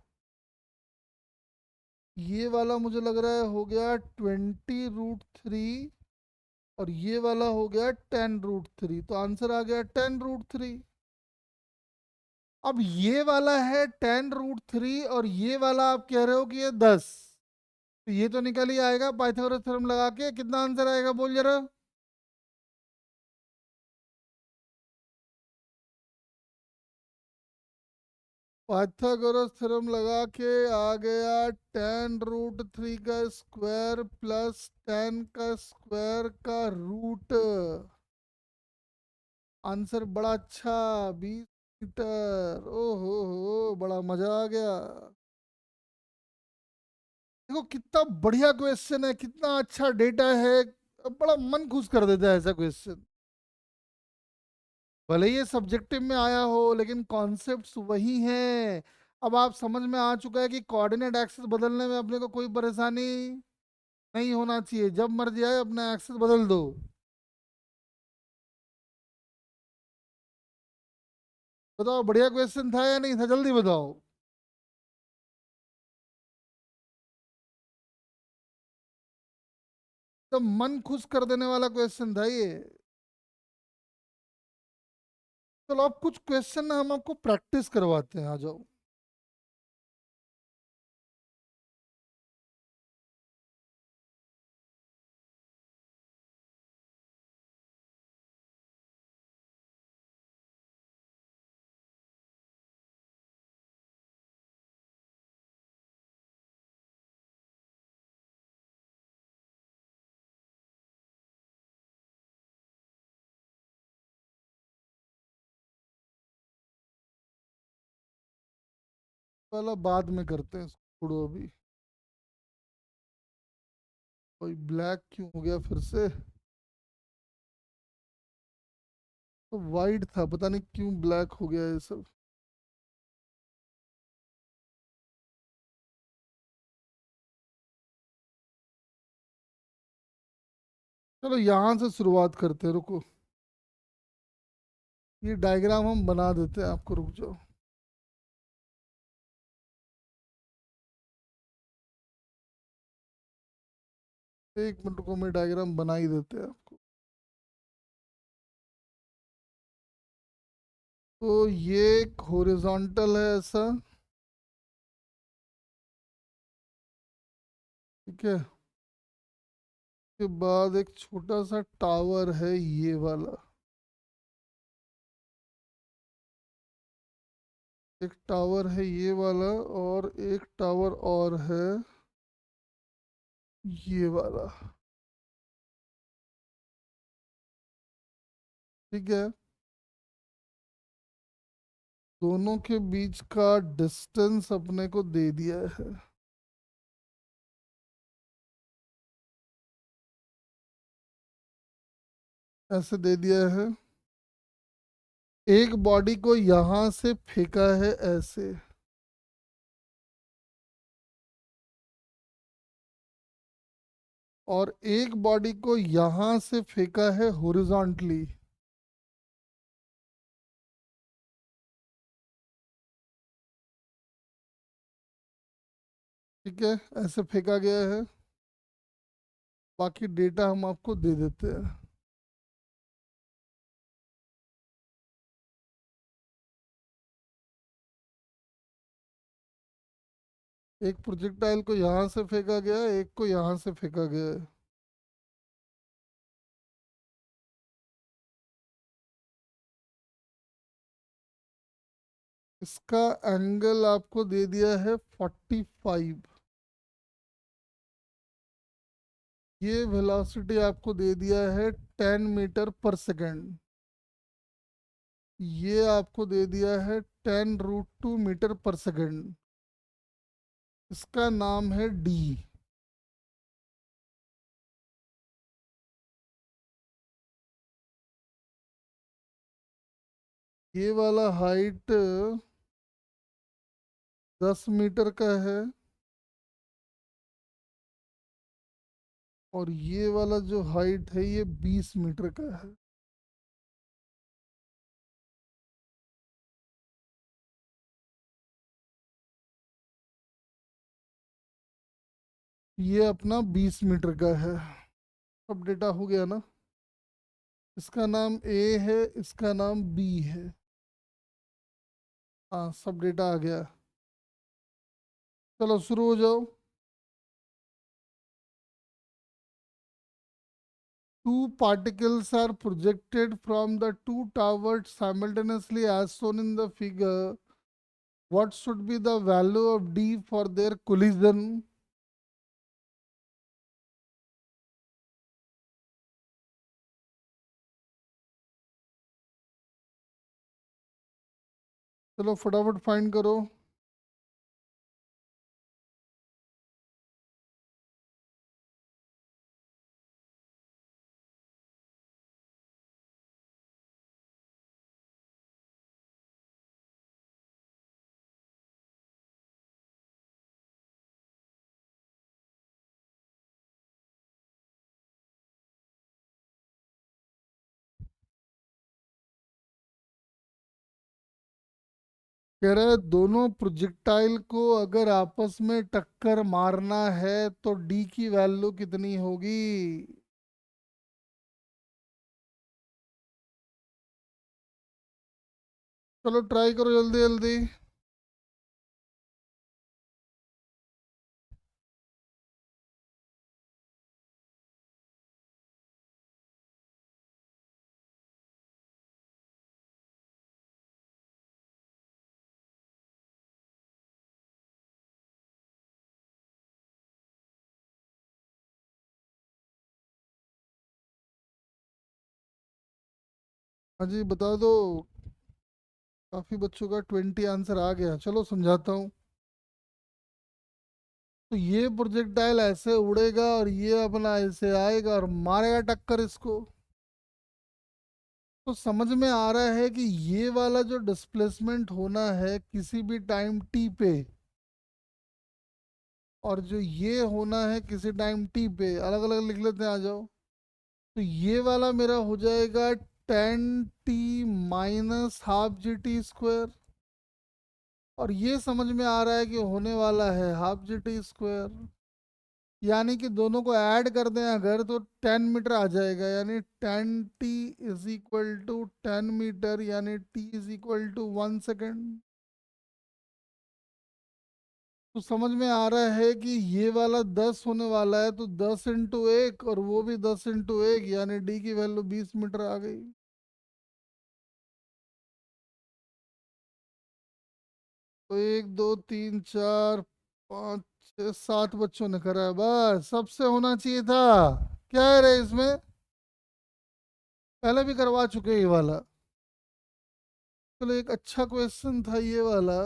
ये वाला मुझे लग रहा है हो गया 20√3, और ये वाला हो गया 10√3, तो आंसर आ गया 10√3। अब ये वाला है 10√3 और ये वाला आप कह रहे हो कि ये 10, तो ये तो निकल ही आएगा पाइथागोरस थ्योरम लगा के। कितना आंसर आएगा बोल जरा। पाइथागोरस थ्योरम लगा के आ गया 10√3 का स्क्वायर प्लस 10 का स्क्वायर का रूट। आंसर बड़ा अच्छा, 20 मीटर। ओहो हो, बड़ा मजा आ गया। देखो कितना बढ़िया क्वेश्चन है, कितना अच्छा डेटा है, बड़ा मन खुश कर देता है ऐसा क्वेश्चन। भले ये सब्जेक्टिव में आया हो, लेकिन कॉन्सेप्ट्स वही हैं। अब आप समझ में आ चुका है कि कोऑर्डिनेट एक्सिस बदलने में अपने को कोई परेशानी नहीं होना चाहिए, जब मर्जी आए अपना एक्सिस बदल दो। बताओ बढ़िया क्वेश्चन था या नहीं था, जल्दी बताओ। तो मन खुश कर देने वाला क्वेश्चन था ये। चलो अब कुछ क्वेश्चन हम आपको प्रैक्टिस करवाते हैं, आ जाओ। पहला बाद में करते हैं, छोड़ो अभी। कोई ब्लैक क्यों हो गया फिर से। तो वाइट था, पता नहीं क्यों ब्लैक हो गया ये सब। चलो यहाँ से शुरुआत करते हैं, रुको। ये डायग्राम हम बना देते हैं आपको, रुक जाओ। 1 मिनट को, मैं डायग्राम बना ही देते हैं आपको। तो ये एक हॉरिजॉन्टल है ऐसा, ठीक है। के बाद एक छोटा सा टावर है ये वाला, एक टावर है ये वाला, और एक टावर और है ये वाला। ठीक है, दोनों के बीच का डिस्टेंस अपने को दे दिया है। ऐसे दे दिया है, एक बॉडी को यहां से फेंका है ऐसे, और एक बॉडी को यहां से फेंका है हॉरिजॉन्टली। ठीक है, ऐसे फेंका गया है। बाकी डेटा हम आपको दे देते हैं। एक प्रोजेक्टाइल को यहाँ से फेंका गया है, एक को यहाँ से फेंका गया है। इसका एंगल आपको दे दिया है 45। ये वेलोसिटी आपको दे दिया है 10 मीटर पर सेकेंड। ये आपको दे दिया है 10√2 मीटर पर सेकेंड। इसका नाम है डी। ये वाला हाइट 10 मीटर का है, और ये वाला जो हाइट है ये 20 मीटर का है। ये अपना 20 मीटर का है। अब डेटा हो गया ना। इसका नाम ए है, इसका नाम बी है। हाँ, सब डेटा आ गया। चलो शुरू हो जाओ। Two particles are projected from the two towers simultaneously as shown in the figure. What should be the value of D for their collision? चलो फटाफट फाइंड करो। कह रहा है दोनों प्रोजेक्टाइल को अगर आपस में टक्कर मारना है तो डी की वैल्यू कितनी होगी। चलो ट्राई करो जल्दी जल्दी। हाँ जी, बता दो। काफी बच्चों का 20 आंसर आ गया। चलो समझाता हूँ। तो ये प्रोजेक्टाइल ऐसे उड़ेगा और ये अपना ऐसे आएगा और मारेगा टक्कर इसको। तो समझ में आ रहा है कि ये वाला जो डिस्प्लेसमेंट होना है किसी भी टाइम टी पे, और जो ये होना है किसी टाइम टी पे, अलग अलग लिख लेते हैं, आ जाओ। तो ये वाला मेरा हो जाएगा 10t - ½ GT²। और ये समझ में आ रहा है कि होने वाला है ½ GT²। यानी कि दोनों को ऐड कर दें अगर तो 10 मीटर आ जाएगा, यानी 10t = 10 मीटर, यानी t = 1 सेकेंड। तो समझ में आ रहा है कि ये वाला 10 होने वाला है, तो 10 × 1 और वो भी 10 × 1, यानी डी की वैल्यू 20 मीटर आ गई। तो 1 2 3 4 5 6 7 बच्चों ने करा है, बस सबसे होना चाहिए था। क्या है रे इसमें। पहले भी करवा चुके हैं ये वाला। चलो एक अच्छा क्वेश्चन था ये वाला।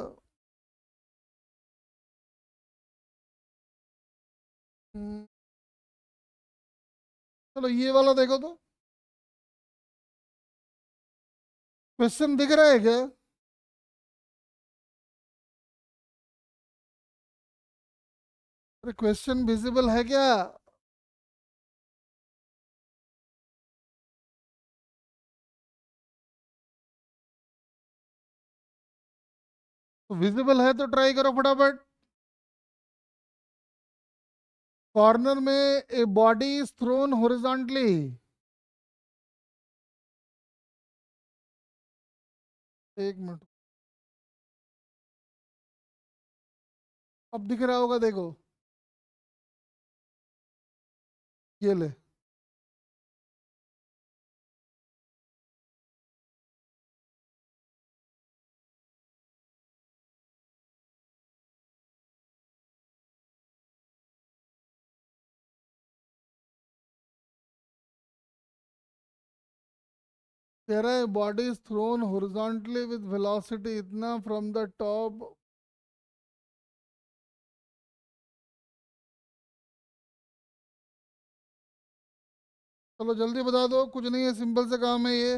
हम्म, चलो ये वाला देखो तो। क्वेश्चन दिख रहा है क्या? अरे क्वेश्चन विजिबल है क्या? तो विजिबल है तो ट्राई करो फटाफट। कॉर्नर में a body is throne horizontally. एक मिनट। अब दिख रहा होगा देखो। ये ले। कह रहा है body is throne horizontally with velocity इतना फ्रॉम द टॉप। चलो जल्दी बता दो, कुछ नहीं है, सिंपल से काम है ये।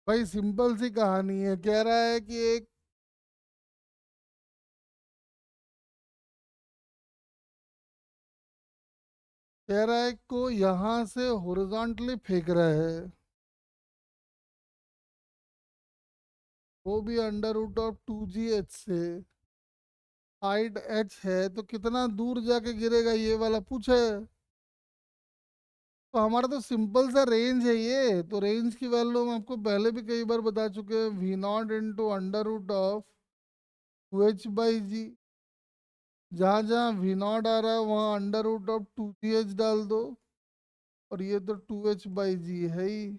भाई सिंपल सी कहानी है, कह रहा है कि एक, कह रहा है को यहाँ से हॉरिजॉन्टली फेंक रहा है, वो भी अंडर रूट ऑफ 2gh से। हाइट h है तो कितना दूर जाके गिरेगा ये वाला पूछा है। तो हमारा तो सिंपल सा रेंज है ये, तो रेंज की वैल्यू हम आपको पहले भी कई बार बता चुके हैं, V0 × under root of 2h/g। जहाँ जहाँ V0 आ रहा है वहाँ अंडर रूट ऑफ 2gh डाल दो, और ये तो 2h/g है ही।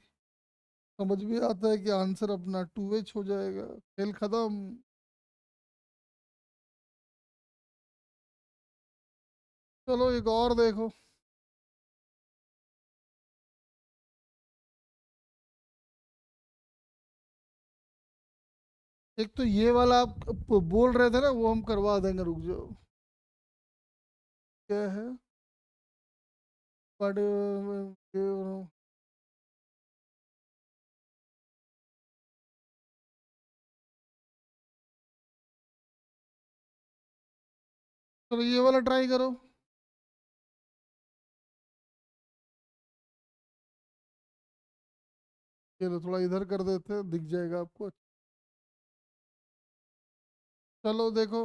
समझ भी आता है कि आंसर अपना 2h हो जाएगा। खेल खत्म। चलो एक और देखो। एक तो ये वाला आप बोल रहे थे ना, वो हम करवा देंगे, रुक जाओ। क्या है? बट चलो ये वाला ट्राई करो। ये लो, थोड़ा इधर कर देते हैं, दिख जाएगा आपको। चलो देखो।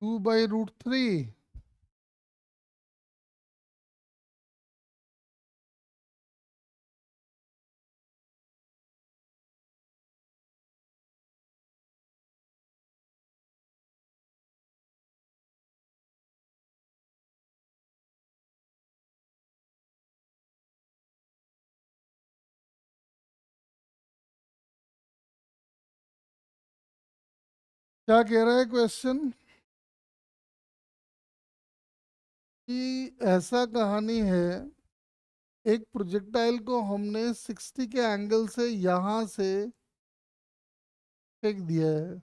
Two by root three. क्या कह रहा है क्वेश्चन? कि ऐसा कहानी है, एक प्रोजेक्टाइल को हमने 60 के एंगल से यहाँ से फेंक दिया है,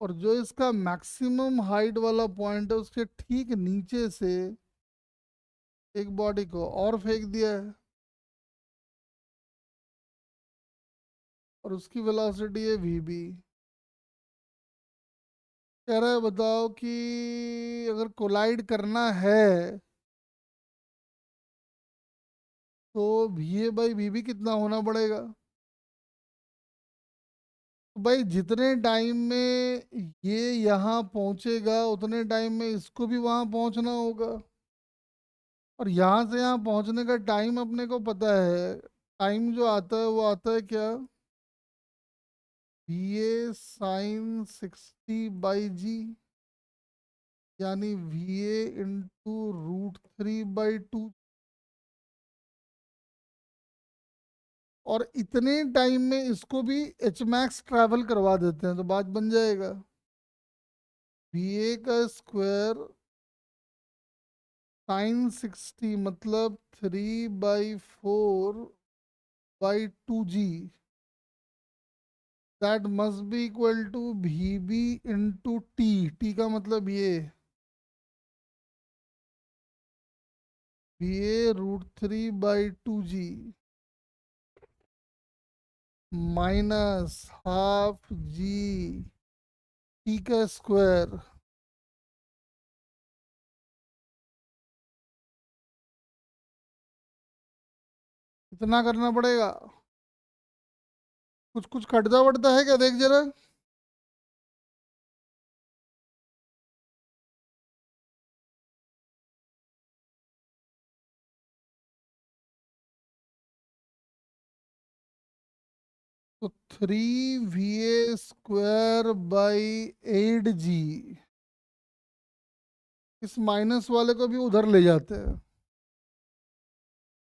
और जो इसका मैक्सिमम हाइट वाला पॉइंट है उसके ठीक नीचे से एक बॉडी को और फेंक दिया है, और उसकी वेलोसिटी है वीबी। कह रहा है बताओ कि अगर कोलाइड करना है तो v a by v b कितना होना पड़ेगा। तो भाई जितने टाइम में ये यहाँ पहुंचेगा उतने टाइम में इसको भी वहां पहुंचना होगा। और यहाँ से यहाँ पहुंचने का टाइम अपने को पता है। टाइम जो आता है वो आता है क्या, VA sin 60/G, यानी VA × √3/2। और इतने टाइम में इसको भी एच मैक्स ट्रैवल करवा देते हैं तो बात बन जाएगा। VA² sin 60 मतलब 3/4/2G, that must be equal to VB × T। का मतलब ये VA√3/2G -12G T²। इतना करना पड़ेगा। कुछ कुछ खटता वटता है क्या, देख जरा। तो 3VA² बाई 8G, इस माइनस वाले को भी उधर ले जाते हैं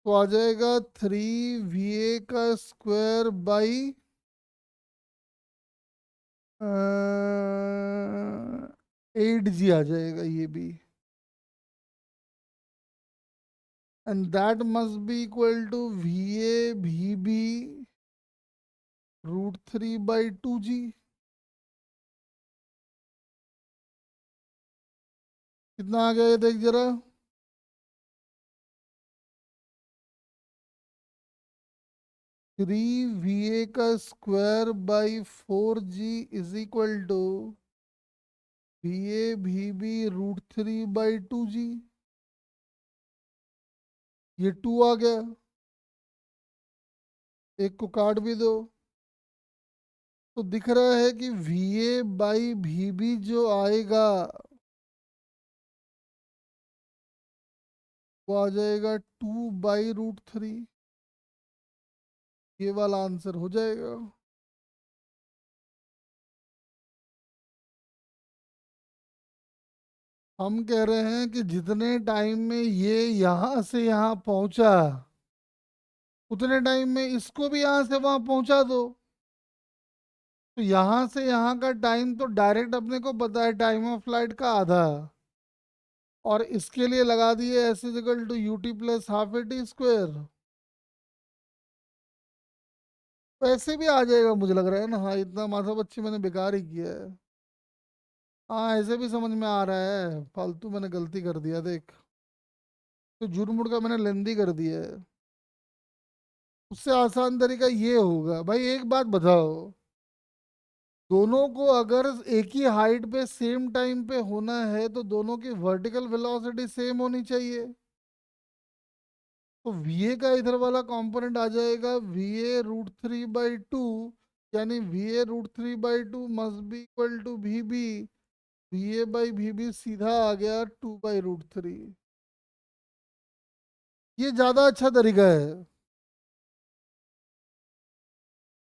तो आ जाएगा 3VA² बाई 8G आ जाएगा ये भी। And that must be equal to VA/VB√3/2G। कितना आ गया ये देख जरा। 3VA² by 4G is equal to VA/VB√3/2G। ये 2 आ गया, एक को काट भी दो तो दिख रहा है कि VA/VB जो आएगा वो आ जाएगा 2/√3। ये वाला आंसर हो जाएगा। हम कह रहे हैं कि जितने टाइम में ये यहाँ से यहाँ पहुंचा उतने टाइम में इसको भी यहाँ से वहां पहुंचा दो। तो यहाँ से यहाँ का टाइम तो डायरेक्ट अपने को पता है, टाइम ऑफ फ्लाइट का आधा। और इसके लिए लगा दिए S = UT+12AT²। वैसे भी आ जाएगा मुझे लग रहा है ना। हाँ, इतना माथा बच्ची मैंने बेकार ही किया है। हाँ, ऐसे भी समझ में आ रहा है, फालतू मैंने गलती कर दिया देख। तो झूठ मूठ का मैंने लेंदी कर दिया है। उससे आसान तरीका ये होगा भाई, एक बात बताओ, दोनों को अगर एक ही हाइट पे सेम टाइम पे होना है तो दोनों की वर्टिकल वेलोसिटी सेम होनी चाहिए। तो VA का इधर वाला कंपोनेंट आ जाएगा VA√3/2, यानी VA√3/2 must be equal to VB। VA/VB सीधा आ गया 2/√3। ये ज्यादा अच्छा तरीका है।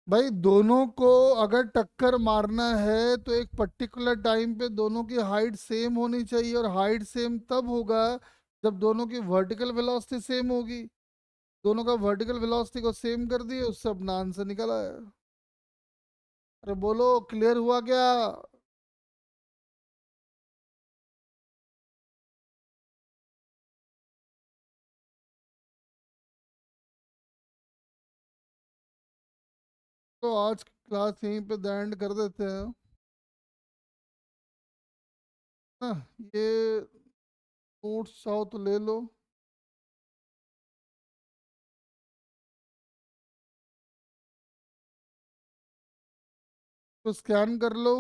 भाई दोनों को अगर टक्कर मारना है तो एक पर्टिकुलर टाइम पे दोनों की हाइट सेम होनी चाहिए, और हाइट सेम तब होगा जब दोनों की वर्टिकल वेलोसिटी सेम होगी। दोनों का वर्टिकल वेलोसिटी को सेम कर दिए, उससे अपना आंसर निकला है। अरे बोलो, क्लियर हुआ क्या। तो आज की क्लास यहीं पे एंड कर देते हैं ना। ये नोट्स चाहो तो ले लो। इसको स्कैन कर लो।